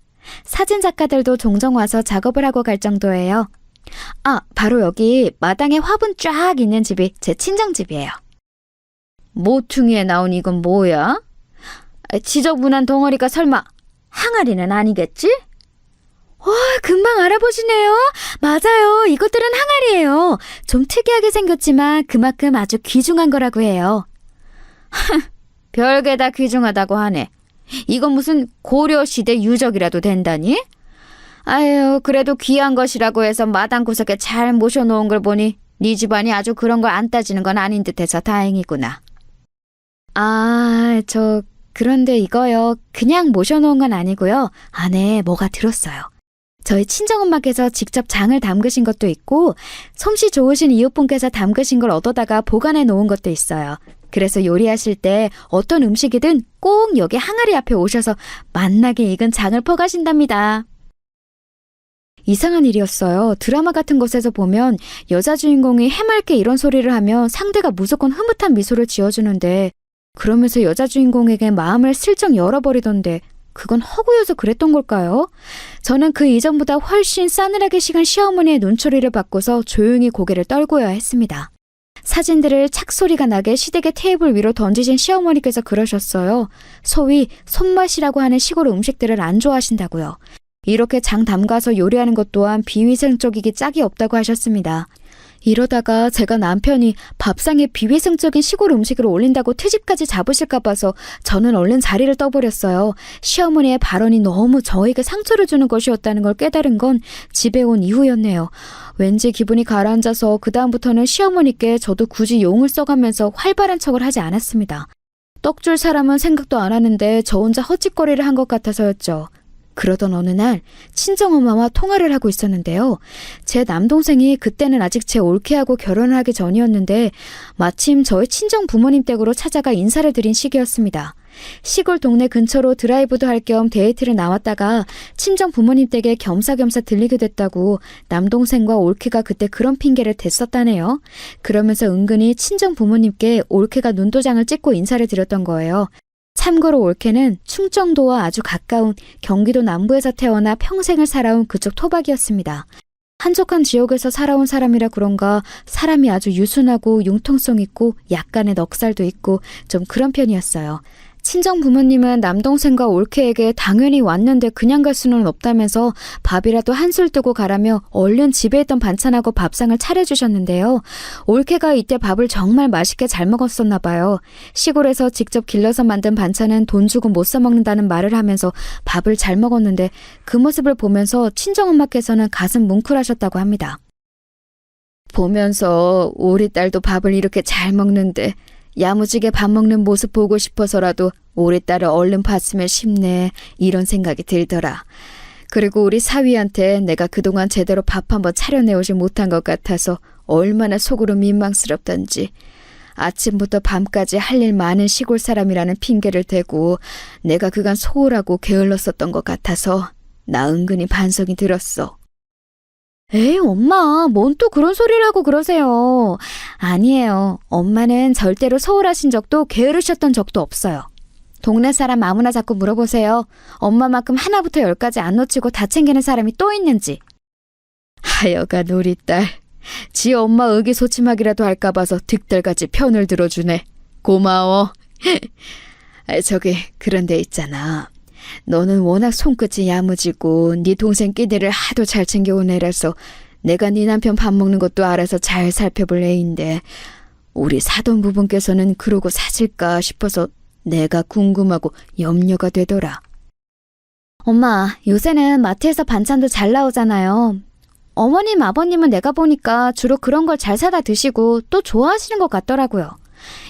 사진 작가들도 종종 와서 작업을 하고 갈 정도예요. 아, 바로 여기 마당에 화분 쫙 있는 집이 제 친정집이에요. 모퉁이에 나온 이건 뭐야? 지저분한 덩어리가 설마 항아리는 아니겠지? 와, 금방 알아보시네요. 맞아요. 이것들은 항아리예요. 좀 특이하게 생겼지만 그만큼 아주 귀중한 거라고 해요. 별게 다 귀중하다고 하네. 이건 무슨 고려시대 유적이라도 된다니? 아유, 그래도 귀한 것이라고 해서 마당 구석에 잘 모셔놓은 걸 보니 네 집안이 아주 그런 걸 안 따지는 건 아닌 듯해서 다행이구나. 아, 그런데 이거요. 그냥 모셔놓은 건 아니고요. 안에 뭐가 들었어요. 저희 친정엄마께서 직접 장을 담그신 것도 있고 솜씨 좋으신 이웃분께서 담그신 걸 얻어다가 보관해 놓은 것도 있어요. 그래서 요리하실 때 어떤 음식이든 꼭 여기 항아리 앞에 오셔서 맛나게 익은 장을 퍼가신답니다. 이상한 일이었어요. 드라마 같은 것에서 보면 여자 주인공이 해맑게 이런 소리를 하면 상대가 무조건 흐뭇한 미소를 지어주는데 그러면서 여자 주인공에게 마음을 슬쩍 열어버리던데 그건 허구여서 그랬던 걸까요? 저는 그 이전보다 훨씬 싸늘하게 식은 시어머니의 눈초리를 받고서 조용히 고개를 떨고야 했습니다. 사진들을 착소리가 나게 시댁의 테이블 위로 던지신 시어머니께서 그러셨어요. 소위 손맛이라고 하는 시골 음식들을 안 좋아하신다고요. 이렇게 장 담가서 요리하는 것 또한 비위생적이기 짝이 없다고 하셨습니다. 이러다가 제가 남편이 밥상에 비위생적인 시골 음식을 올린다고 트집까지 잡으실까 봐서 저는 얼른 자리를 떠버렸어요. 시어머니의 발언이 너무 저에게 상처를 주는 것이었다는 걸 깨달은 건 집에 온 이후였네요. 왠지 기분이 가라앉아서 그다음부터는 시어머니께 저도 굳이 용을 써가면서 활발한 척을 하지 않았습니다. 떡줄 사람은 생각도 안 하는데 저 혼자 헛짓거리를 한 것 같아서였죠. 그러던 어느 날 친정엄마와 통화를 하고 있었는데요. 제 남동생이 그때는 아직 제 올케하고 결혼을 하기 전이었는데 마침 저희 친정 부모님 댁으로 찾아가 인사를 드린 시기였습니다. 시골 동네 근처로 드라이브도 할 겸 데이트를 나왔다가 친정 부모님 댁에 겸사겸사 들리게 됐다고 남동생과 올케가 그때 그런 핑계를 댔었다네요. 그러면서 은근히 친정 부모님께 올케가 눈도장을 찍고 인사를 드렸던 거예요. 참고로 올케는 충청도와 아주 가까운 경기도 남부에서 태어나 평생을 살아온 그쪽 토박이었습니다. 한적한 지역에서 살아온 사람이라 그런가 사람이 아주 유순하고 융통성 있고 약간의 넉살도 있고 좀 그런 편이었어요. 친정 부모님은 남동생과 올케에게 당연히 왔는데 그냥 갈 수는 없다면서 밥이라도 한술 뜨고 가라며 얼른 집에 있던 반찬하고 밥상을 차려주셨는데요. 올케가 이때 밥을 정말 맛있게 잘 먹었었나 봐요. 시골에서 직접 길러서 만든 반찬은 돈 주고 못 사 먹는다는 말을 하면서 밥을 잘 먹었는데 그 모습을 보면서 친정엄마께서는 가슴 뭉클하셨다고 합니다. 보면서 우리 딸도 밥을 이렇게 잘 먹는데 야무지게 밥 먹는 모습 보고 싶어서라도 우리 딸을 얼른 봤으면 싶네 이런 생각이 들더라. 그리고 우리 사위한테 내가 그동안 제대로 밥 한번 차려내오지 못한 것 같아서 얼마나 속으로 민망스럽던지. 아침부터 밤까지 할 일 많은 시골 사람이라는 핑계를 대고 내가 그간 소홀하고 게을렀었던 것 같아서 나 은근히 반성이 들었어. 에이, 엄마, 뭔 또 그런 소리를 하고 그러세요. 아니에요. 엄마는 절대로 소홀하신 적도 게으르셨던 적도 없어요. 동네 사람 아무나 자꾸 물어보세요. 엄마만큼 하나부터 열까지 안 놓치고 다 챙기는 사람이 또 있는지. 하여간 우리 딸, 지 엄마 의기소침하기라도 할까 봐서 득달같이 편을 들어주네. 고마워. 저기 그런데 있잖아. 너는 워낙 손끝이 야무지고 네 동생 끼니를 하도 잘 챙겨온 애라서 내가 네 남편 밥 먹는 것도 알아서 잘 살펴볼 애인데 우리 사돈부분께서는 그러고 사실까 싶어서 내가 궁금하고 염려가 되더라. 엄마, 요새는 마트에서 반찬도 잘 나오잖아요. 어머님, 아버님은 내가 보니까 주로 그런 걸 잘 사다 드시고 또 좋아하시는 것 같더라고요.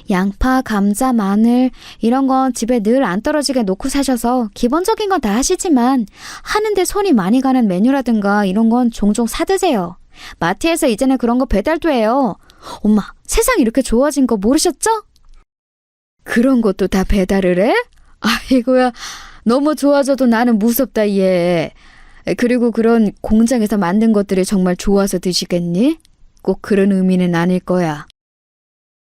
양파, 감자, 마늘 이런 건 집에 늘 안 떨어지게 놓고 사셔서 기본적인 건 다 하시지만 하는데 손이 많이 가는 메뉴라든가 이런 건 종종 사드세요. 마트에서 이제는 그런 거 배달도 해요. 엄마, 세상 이렇게 좋아진 거 모르셨죠? 그런 것도 다 배달을 해? 아이고야, 너무 좋아져도 나는 무섭다 얘. 그리고 그런 공장에서 만든 것들이 정말 좋아서 드시겠니? 꼭 그런 의미는 아닐 거야.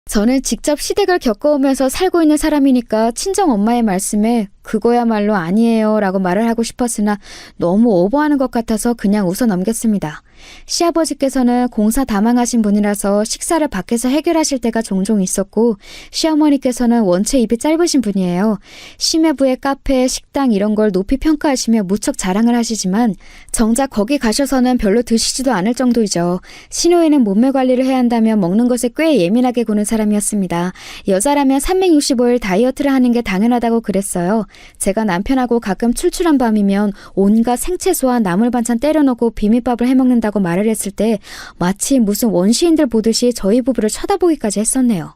저는 직접 시댁을 겪어오면서 살고 있는 사람이니까 친정 엄마의 말씀에 그거야말로 아니에요 라고 말을 하고 싶었으나 너무 오버하는 것 같아서 그냥 웃어 넘겼습니다. 시아버지께서는 공사 다망하신 분이라서 식사를 밖에서 해결하실 때가 종종 있었고 시어머니께서는 원체 입이 짧으신 분이에요. 심해부의 카페, 식당 이런 걸 높이 평가하시며 무척 자랑을 하시지만 정작 거기 가셔서는 별로 드시지도 않을 정도이죠. 신호에는 몸매 관리를 해야 한다며 먹는 것에 꽤 예민하게 구는 사람이었습니다. 여자라면 365일 다이어트를 하는 게 당연하다고 그랬어요. 제가 남편하고 가끔 출출한 밤이면 온갖 생채소와 나물 반찬 때려넣고 비빔밥을 해먹는다고 말을 했을 때 마치 무슨 원시인들 보듯이 저희 부부를 쳐다보기까지 했었네요.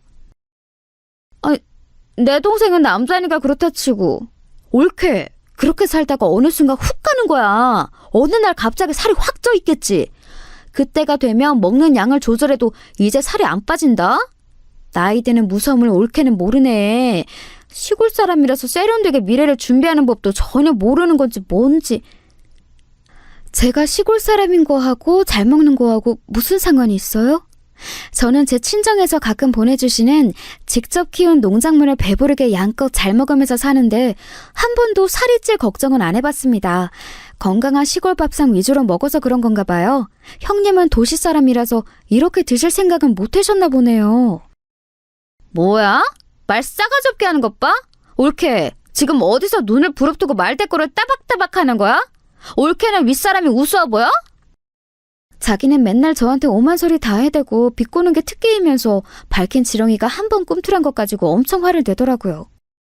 내 동생은 남자니까 그렇다 치고 옳게 그렇게 살다가 어느 순간 훅 가는 거야. 어느 날 갑자기 살이 확 쪄 있겠지. 그때가 되면 먹는 양을 조절해도 이제 살이 안 빠진다? 나이 드는 무서움을 옳게는 모르네. 시골 사람이라서 세련되게 미래를 준비하는 법도 전혀 모르는 건지 뭔지. 제가 시골 사람인 거하고 잘 먹는 거하고 무슨 상관이 있어요? 저는 제 친정에서 가끔 보내주시는 직접 키운 농작물을 배부르게 양껏 잘 먹으면서 사는데 한 번도 살이 찔 걱정은 안 해봤습니다. 건강한 시골 밥상 위주로 먹어서 그런 건가 봐요. 형님은 도시 사람이라서 이렇게 드실 생각은 못 하셨나 보네요. 뭐야? 말 싸가지 없게 하는 것 봐? 옳게 지금 어디서 눈을 부릅뜨고 말대꾸를 따박따박 하는 거야? 옳게는 윗사람이 우스워 보여? 자기는 맨날 저한테 오만 소리 다 해대고 비꼬는 게 특기이면서 밝힌 지렁이가 한 번 꿈틀한 것 가지고 엄청 화를 내더라고요.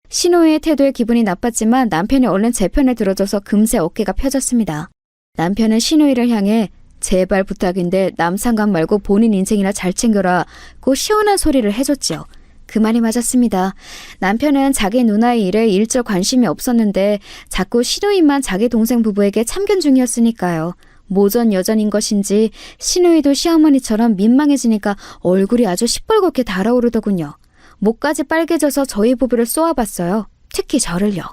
신호의 태도에 기분이 나빴지만 남편이 얼른 제 편에 들어줘서 금세 어깨가 펴졌습니다. 남편은 신호이를 향해 제발 부탁인데 남 상관 말고 본인 인생이나 잘 챙겨라고 시원한 소리를 해줬지요. 그 말이 맞았습니다. 남편은 자기 누나의 일에 일절 관심이 없었는데 자꾸 신우이만 자기 동생 부부에게 참견 중이었으니까요. 모전 여전인 것인지 신우이도 시어머니처럼 민망해지니까 얼굴이 아주 시뻘겋게 달아오르더군요. 목까지 빨개져서 저희 부부를 쏘아봤어요. 특히 저를요.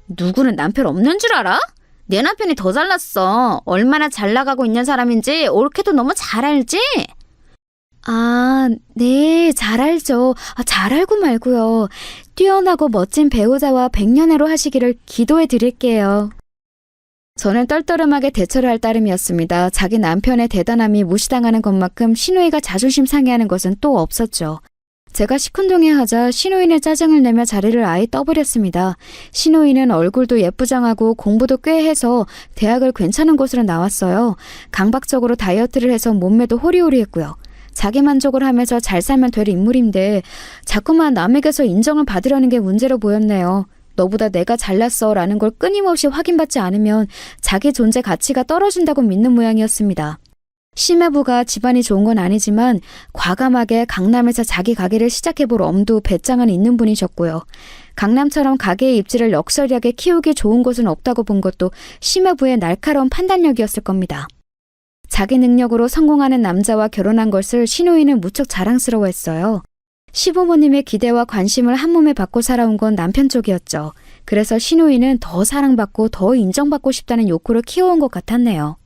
누구는 남편 없는 줄 알아? 내 남편이 더 잘났어. 얼마나 잘 나가고 있는 사람인지 옳게도 너무 잘 알지? 아, 네, 잘 알죠. 잘 알고 말고요. 뛰어나고 멋진 배우자와 백년해로 하시기를 기도해 드릴게요. 저는 떨떠름하게 대처를 할 따름이었습니다. 자기 남편의 대단함이 무시당하는 것만큼 신우이가 자존심 상해하는 것은 또 없었죠. 제가 시큰둥해하자 신우이는 짜증을 내며 자리를 아예 떠버렸습니다. 신우이는 얼굴도 예쁘장하고 공부도 꽤 해서 대학을 괜찮은 곳으로 나왔어요. 강박적으로 다이어트를 해서 몸매도 호리호리했고요. 자기 만족을 하면서 잘 살면 될 인물인데 자꾸만 남에게서 인정을 받으려는 게 문제로 보였네요. 너보다 내가 잘났어 라는 걸 끊임없이 확인받지 않으면 자기 존재 가치가 떨어진다고 믿는 모양이었습니다. 심해부가 집안이 좋은 건 아니지만 과감하게 강남에서 자기 가게를 시작해볼 엄두 배짱은 있는 분이셨고요. 강남처럼 가게의 입지를 럭셔리하게 키우기 좋은 곳은 없다고 본 것도 심해부의 날카로운 판단력이었을 겁니다. 자기 능력으로 성공하는 남자와 결혼한 것을 신우이는 무척 자랑스러워했어요. 시부모님의 기대와 관심을 한몸에 받고 살아온 건 남편 쪽이었죠. 그래서 신우이는 더 사랑받고 더 인정받고 싶다는 욕구를 키워온 것 같았네요.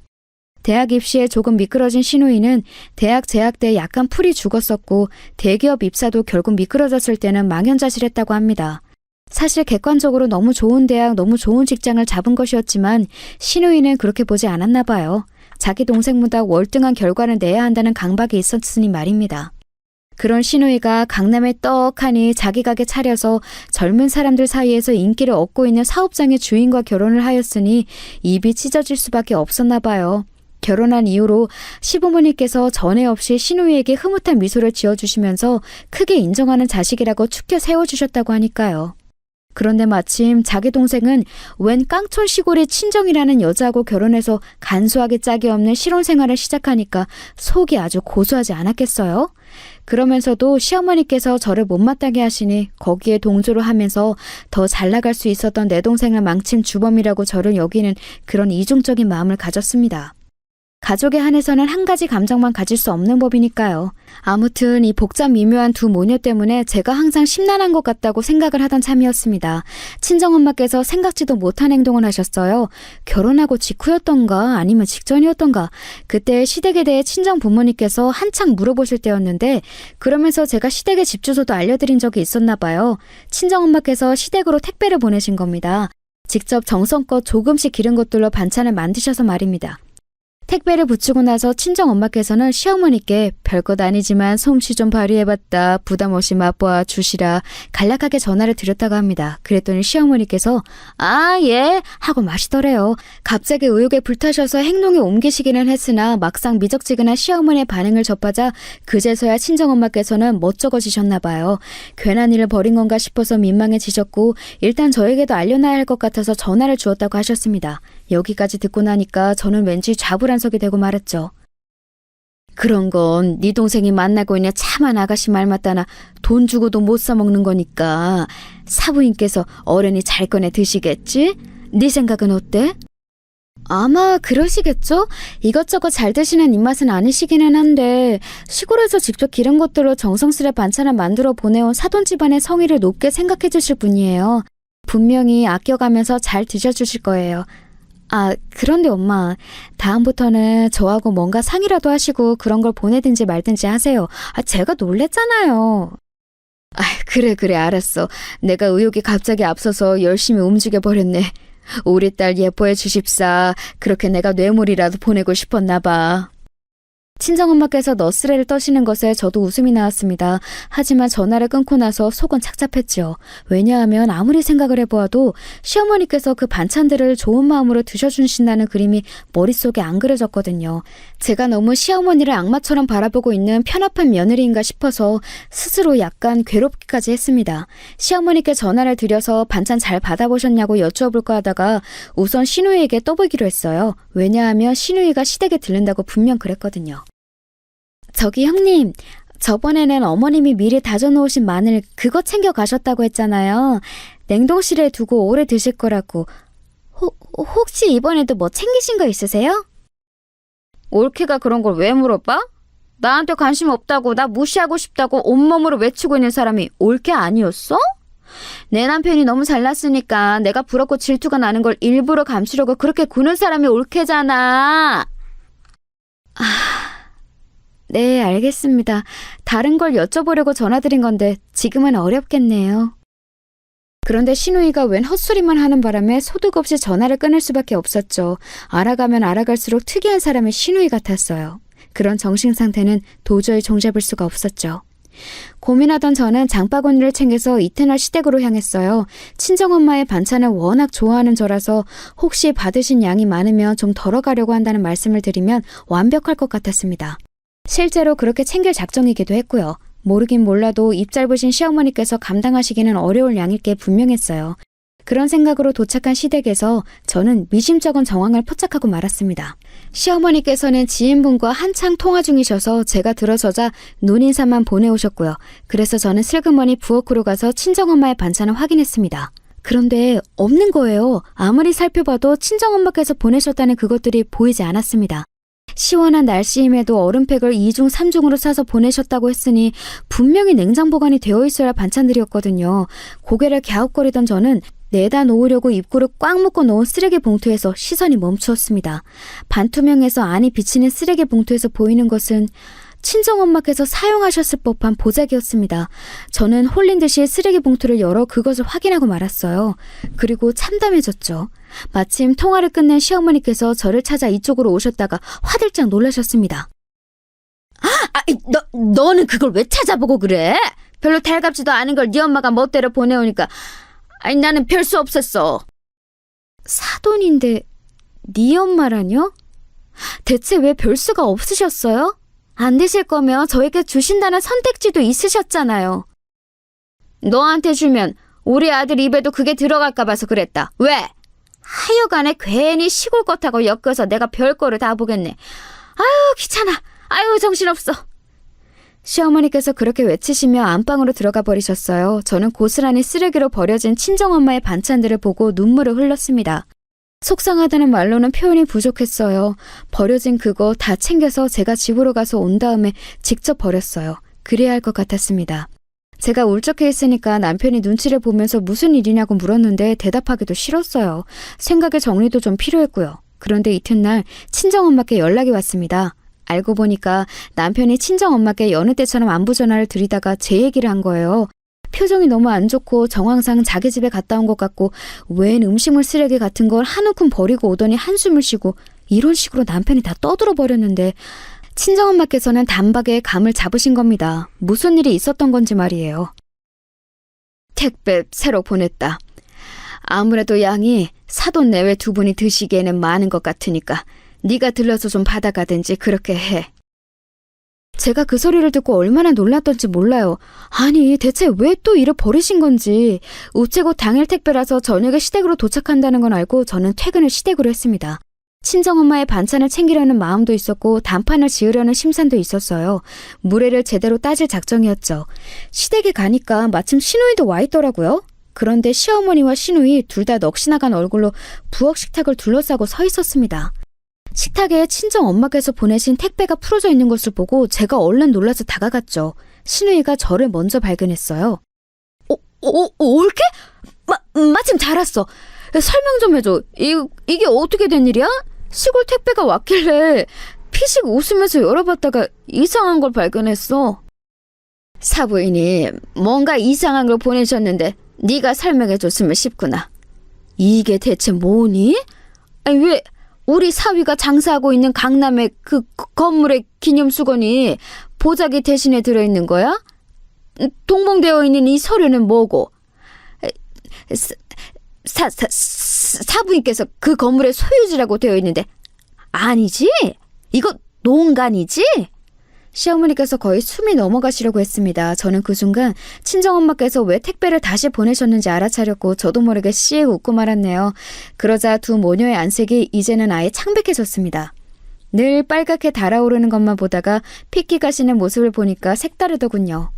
대학 입시에 조금 미끄러진 신우이는 대학 재학 때 약간 풀이 죽었었고 대기업 입사도 결국 미끄러졌을 때는 망연자실했다고 합니다. 사실 객관적으로 너무 좋은 대학, 너무 좋은 직장을 잡은 것이었지만 신우이는 그렇게 보지 않았나 봐요. 자기 동생보다 월등한 결과를 내야 한다는 강박이 있었으니 말입니다. 그런 신우이가 강남에 떡하니 자기 가게 차려서 젊은 사람들 사이에서 인기를 얻고 있는 사업장의 주인과 결혼을 하였으니 입이 찢어질 수밖에 없었나 봐요. 결혼한 이후로 시부모님께서 전에 없이 신우이에게 흐뭇한 미소를 지어주시면서 크게 인정하는 자식이라고 축켜 세워주셨다고 하니까요. 그런데 마침 자기 동생은 웬 깡촌 시골의 친정이라는 여자하고 결혼해서 간소하게 짝이 없는 실혼 생활을 시작하니까 속이 아주 고소하지 않았겠어요? 그러면서도 시어머니께서 저를 못마땅해 하시니 거기에 동조를 하면서 더 잘 나갈 수 있었던 내 동생을 망친 주범이라고 저를 여기는 그런 이중적인 마음을 가졌습니다. 가족에 한해서는 한 가지 감정만 가질 수 없는 법이니까요. 아무튼 이 복잡 미묘한 두 모녀 때문에 제가 항상 심란한 것 같다고 생각을 하던 참이었습니다. 친정엄마께서 생각지도 못한 행동을 하셨어요. 결혼하고 직후였던가 아니면 직전이었던가 그때 시댁에 대해 친정 부모님께서 한창 물어보실 때였는데 그러면서 제가 시댁의 집 주소도 알려드린 적이 있었나 봐요. 친정엄마께서 시댁으로 택배를 보내신 겁니다. 직접 정성껏 조금씩 기른 것들로 반찬을 만드셔서 말입니다. 택배를 붙이고 나서 친정엄마께서는 시어머니께 별것 아니지만 솜씨 좀 발휘해봤다. 부담 없이 맛보아 주시라. 간략하게 전화를 드렸다고 합니다. 그랬더니 시어머니께서 아, 예 하고 마시더래요. 갑자기 의욕에 불타셔서 행동에 옮기시기는 했으나 막상 미적지근한 시어머니의 반응을 접하자 그제서야 친정엄마께서는 멋쩍어지셨나 봐요. 괜한 일을 벌인 건가 싶어서 민망해지셨고 일단 저에게도 알려놔야 할 것 같아서 전화를 주었다고 하셨습니다. 여기까지 듣고 나니까 저는 왠지 좌불안석이 되고 말았죠. 그런 건 네 동생이 만나고 있는 참한 아가씨 말 맞다나 돈 주고도 못 사먹는 거니까 사부인께서 어른이 잘 꺼내 드시겠지? 네 생각은 어때? 아마 그러시겠죠? 이것저것 잘 드시는 입맛은 아니시기는 한데 시골에서 직접 기른 것들로 정성스레 반찬을 만들어 보내온 사돈 집안의 성의를 높게 생각해 주실 분이에요. 분명히 아껴가면서 잘 드셔주실 거예요. 아, 그런데 엄마, 다음부터는 저하고 뭔가 상의라도 하시고 그런 걸 보내든지 말든지 하세요. 아, 제가 놀랬잖아요. 아, 그래, 알았어. 내가 의욕이 갑자기 앞서서 열심히 움직여버렸네. 우리 딸 예뻐해 주십사. 그렇게 내가 뇌물이라도 보내고 싶었나 봐. 친정엄마께서 너스레를 떠시는 것에 저도 웃음이 나왔습니다. 하지만 전화를 끊고 나서 속은 착잡했죠. 왜냐하면 아무리 생각을 해보아도 시어머니께서 그 반찬들을 좋은 마음으로 드셔주신다는 그림이 머릿속에 안 그려졌거든요. 제가 너무 시어머니를 악마처럼 바라보고 있는 편협한 며느리인가 싶어서 스스로 약간 괴롭기까지 했습니다. 시어머니께 전화를 드려서 반찬 잘 받아보셨냐고 여쭈어볼까 하다가 우선 신우이에게 떠보기로 했어요. 왜냐하면 신우이가 시댁에 들른다고 분명 그랬거든요. 저기 형님, 저번에는 어머님이 미리 다져놓으신 마늘 그거 챙겨 가셨다고 했잖아요. 냉동실에 두고 오래 드실 거라고. 혹시 이번에도 뭐 챙기신 거 있으세요? 올케가 그런 걸 왜 물어봐? 나한테 관심 없다고 나 무시하고 싶다고 온몸으로 외치고 있는 사람이 올케 아니었어? 내 남편이 너무 잘났으니까 내가 부럽고 질투가 나는 걸 일부러 감추려고 그렇게 구는 사람이 올케잖아. 네, 알겠습니다. 다른 걸 여쭤보려고 전화드린 건데 지금은 어렵겠네요. 그런데 신우이가 웬 헛소리만 하는 바람에 소득 없이 전화를 끊을 수밖에 없었죠. 알아가면 알아갈수록 특이한 사람의 신우이 같았어요. 그런 정신 상태는 도저히 종잡을 수가 없었죠. 고민하던 저는 장바구니를 챙겨서 이튿날 시댁으로 향했어요. 친정엄마의 반찬을 워낙 좋아하는 저라서 혹시 받으신 양이 많으면 좀 덜어가려고 한다는 말씀을 드리면 완벽할 것 같았습니다. 실제로 그렇게 챙길 작정이기도 했고요. 모르긴 몰라도 입 짧으신 시어머니께서 감당하시기는 어려울 양일 게 분명했어요. 그런 생각으로 도착한 시댁에서 저는 미심쩍은 정황을 포착하고 말았습니다. 시어머니께서는 지인분과 한창 통화 중이셔서 제가 들어서자 눈인사만 보내오셨고요. 그래서 저는 슬그머니 부엌으로 가서 친정엄마의 반찬을 확인했습니다. 그런데 없는 거예요. 아무리 살펴봐도 친정엄마께서 보내셨다는 그것들이 보이지 않았습니다. 시원한 날씨임에도 얼음팩을 2중 3중으로 싸서 보내셨다고 했으니 분명히 냉장 보관이 되어 있어야 할 반찬들이었거든요. 고개를 갸웃거리던 저는 내다 놓으려고 입구를 꽉 묶어 놓은 쓰레기 봉투에서 시선이 멈추었습니다. 반투명해서 안이 비치는 쓰레기 봉투에서 보이는 것은 친정엄마께서 사용하셨을 법한 보자기였습니다. 저는 홀린 듯이 쓰레기 봉투를 열어 그것을 확인하고 말았어요. 그리고 참담해졌죠. 마침 통화를 끝낸 시어머니께서 저를 찾아 이쪽으로 오셨다가 화들짝 놀라셨습니다. 너는 그걸 왜 찾아보고 그래? 별로 달갑지도 않은 걸 네 엄마가 멋대로 보내오니까 나는 별 수 없었어. 사돈인데 네 엄마라뇨? 대체 왜 별 수가 없으셨어요? 안 되실 거면 저에게 주신다는 선택지도 있으셨잖아요. 너한테 주면 우리 아들 입에도 그게 들어갈까 봐서 그랬다. 왜? 하여간에 괜히 시골 것하고 엮여서 내가 별거를 다 보겠네. 아유 귀찮아. 아유 정신없어. 시어머니께서 그렇게 외치시며 안방으로 들어가 버리셨어요. 저는 고스란히 쓰레기로 버려진 친정엄마의 반찬들을 보고 눈물을 흘렸습니다. 속상하다는 말로는 표현이 부족했어요. 버려진 그거 다 챙겨서 제가 집으로 가서 온 다음에 직접 버렸어요. 그래야 할 것 같았습니다. 제가 울적해 있으니까 남편이 눈치를 보면서 무슨 일이냐고 물었는데 대답하기도 싫었어요. 생각의 정리도 좀 필요했고요. 그런데 이튿날 친정엄마께 연락이 왔습니다. 알고 보니까 남편이 친정엄마께 여느 때처럼 안부 전화를 드리다가 제 얘기를 한 거예요. 표정이 너무 안 좋고 정황상 자기 집에 갔다 온 것 같고 웬 음식물 쓰레기 같은 걸 한 움큼 버리고 오더니 한숨을 쉬고 이런 식으로 남편이 다 떠들어 버렸는데 친정엄마께서는 단박에 감을 잡으신 겁니다. 무슨 일이 있었던 건지 말이에요. 택배 새로 보냈다. 아무래도 양이 사돈 내외 두 분이 드시기에는 많은 것 같으니까 네가 들러서 좀 받아가든지 그렇게 해. 제가 그 소리를 듣고 얼마나 놀랐던지 몰라요. 아니 대체 왜 또 이를 버리신 건지. 우체국 당일 택배라서 저녁에 시댁으로 도착한다는 건 알고 저는 퇴근을 시댁으로 했습니다. 친정엄마의 반찬을 챙기려는 마음도 있었고 단판을 지으려는 심산도 있었어요. 무례를 제대로 따질 작정이었죠. 시댁에 가니까 마침 시누이도 와 있더라고요. 그런데 시어머니와 시누이 둘 다 넋이나간 얼굴로 부엌 식탁을 둘러싸고 서 있었습니다. 식탁에 친정엄마께서 보내신 택배가 풀어져 있는 것을 보고 제가 얼른 놀라서 다가갔죠. 시누이가 저를 먼저 발견했어요. 올케? 마침 잘 왔어. 설명 좀 해줘. 이게 어떻게 된 일이야? 시골 택배가 왔길래 피식 웃으면서 열어봤다가 이상한 걸 발견했어. 사부인이 뭔가 이상한 걸 보내셨는데 네가 설명해줬으면 싶구나. 이게 대체 뭐니? 아니 왜 우리 사위가 장사하고 있는 강남의 그 건물의 기념수건이 보자기 대신에 들어있는 거야? 동봉되어 있는 이 서류는 뭐고? 사부인께서 그 건물의 소유주라고 되어 있는데 아니지? 이거 농간이지? 시어머니께서 거의 숨이 넘어가시려고 했습니다. 저는 그 순간 친정엄마께서 왜 택배를 다시 보내셨는지 알아차렸고 저도 모르게 씩 웃고 말았네요. 그러자 두 모녀의 안색이 이제는 아예 창백해졌습니다. 늘 빨갛게 달아오르는 것만 보다가 핏기 가시는 모습을 보니까 색다르더군요.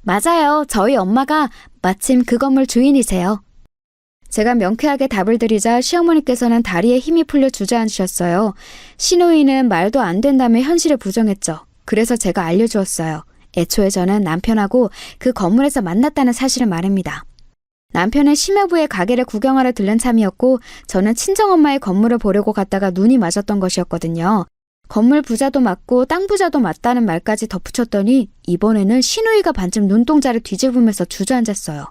맞아요. 저희 엄마가 마침 그 건물 주인이세요. 제가 명쾌하게 답을 드리자 시어머니께서는 다리에 힘이 풀려 주저앉으셨어요. 시누이는 말도 안 된다며 현실을 부정했죠. 그래서 제가 알려주었어요. 애초에 저는 남편하고 그 건물에서 만났다는 사실을 말합니다. 남편은 심여부의 가게를 구경하러 들른 참이었고 저는 친정엄마의 건물을 보려고 갔다가 눈이 맞았던 것이었거든요. 건물 부자도 맞고 땅 부자도 맞다는 말까지 덧붙였더니 이번에는 시누이가 반쯤 눈동자를 뒤집으면서 주저앉았어요.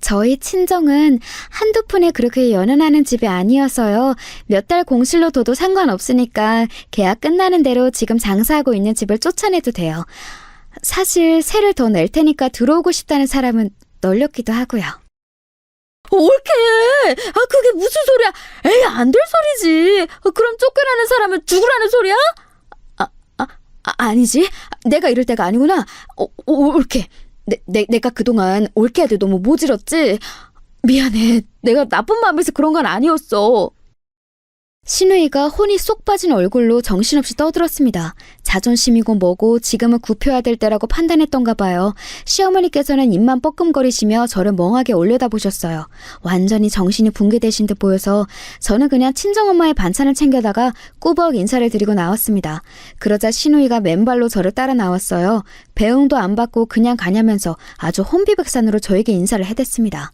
저희 친정은 한두 푼에 그렇게 연연하는 집이 아니어서요. 몇 달 공실로 둬도 상관없으니까 계약 끝나는 대로 지금 장사하고 있는 집을 쫓아내도 돼요. 사실 세를 더 낼 테니까 들어오고 싶다는 사람은 널렸기도 하고요. 옳게! 그게 무슨 소리야? 에이, 안 될 소리지. 그럼 쫓겨나는 사람은 죽으라는 소리야? 아니지. 내가 이럴 때가 아니구나. 옳게. 내가 그동안 올케한테 너무 모질었지? 미안해. 내가 나쁜 마음에서 그런 건 아니었어. 신우이가 혼이 쏙 빠진 얼굴로 정신없이 떠들었습니다. 자존심이고 뭐고 지금은 굽혀야 될 때라고 판단했던가 봐요. 시어머니께서는 입만 뻐끔거리시며 저를 멍하게 올려다보셨어요. 완전히 정신이 붕괴되신 듯 보여서 저는 그냥 친정엄마의 반찬을 챙겨다가 꾸벅 인사를 드리고 나왔습니다. 그러자 신우이가 맨발로 저를 따라 나왔어요. 배웅도 안 받고 그냥 가냐면서 아주 혼비백산으로 저에게 인사를 해댔습니다.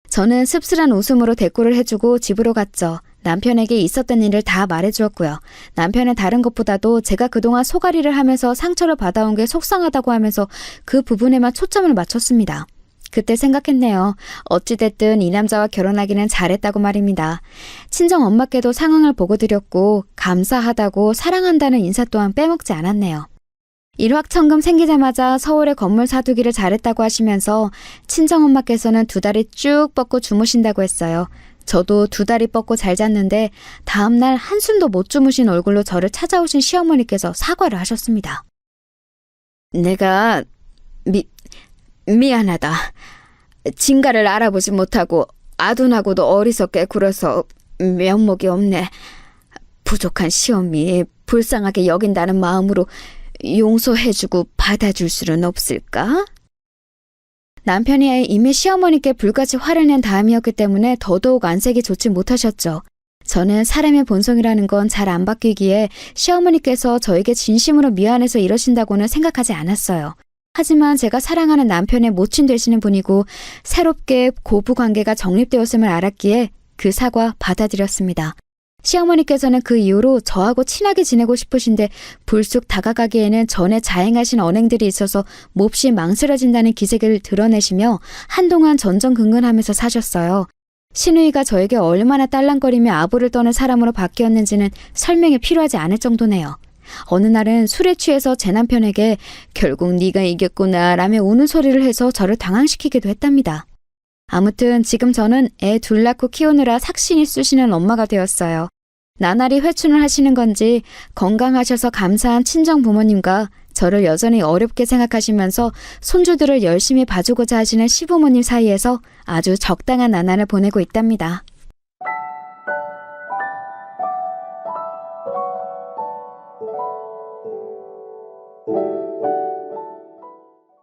저는 씁쓸한 웃음으로 대꾸를 해주고 집으로 갔죠. 남편에게 있었던 일을 다 말해주었고요. 남편은 다른 것보다도 제가 그동안 소가리를 하면서 상처를 받아온 게 속상하다고 하면서 그 부분에만 초점을 맞췄습니다. 그때 생각했네요. 어찌됐든 이 남자와 결혼하기는 잘했다고 말입니다. 친정 엄마께도 상황을 보고 드렸고 감사하다고 사랑한다는 인사 또한 빼먹지 않았네요. 일확천금 생기자마자 서울에 건물 사두기를 잘했다고 하시면서 친정엄마께서는 2다리 쭉 뻗고 주무신다고 했어요. 저도 2다리 뻗고 잘 잤는데 다음날 한숨도 못 주무신 얼굴로 저를 찾아오신 시어머니께서 사과를 하셨습니다. 내가 미안하다. 진가를 알아보지 못하고 아둔하고도 어리석게 굴어서 면목이 없네. 부족한 시어미 불쌍하게 여긴다는 마음으로 용서해주고 받아줄 수는 없을까? 남편이 이미 시어머니께 불같이 화를 낸 다음이었기 때문에 더더욱 안색이 좋지 못하셨죠. 저는 사람의 본성이라는 건 잘 안 바뀌기에 시어머니께서 저에게 진심으로 미안해서 이러신다고는 생각하지 않았어요. 하지만 제가 사랑하는 남편의 모친 되시는 분이고 새롭게 고부관계가 정립되었음을 알았기에 그 사과 받아들였습니다. 시어머니께서는 그 이후로 저하고 친하게 지내고 싶으신데 불쑥 다가가기에는 전에 자행하신 언행들이 있어서 몹시 망설여진다는 기색을 드러내시며 한동안 전전긍긍하면서 사셨어요. 신우이가 저에게 얼마나 딸랑거리며 아부를 떠는 사람으로 바뀌었는지는 설명이 필요하지 않을 정도네요. 어느 날은 술에 취해서 제 남편에게 결국 네가 이겼구나 라며 우는 소리를 해서 저를 당황시키기도 했답니다. 아무튼 지금 저는 애 2 낳고 키우느라 삭신이 쑤시는 엄마가 되었어요. 나날이 회춘을 하시는 건지 건강하셔서 감사한 친정 부모님과 저를 여전히 어렵게 생각하시면서 손주들을 열심히 봐주고자 하시는 시부모님 사이에서 아주 적당한 나날을 보내고 있답니다.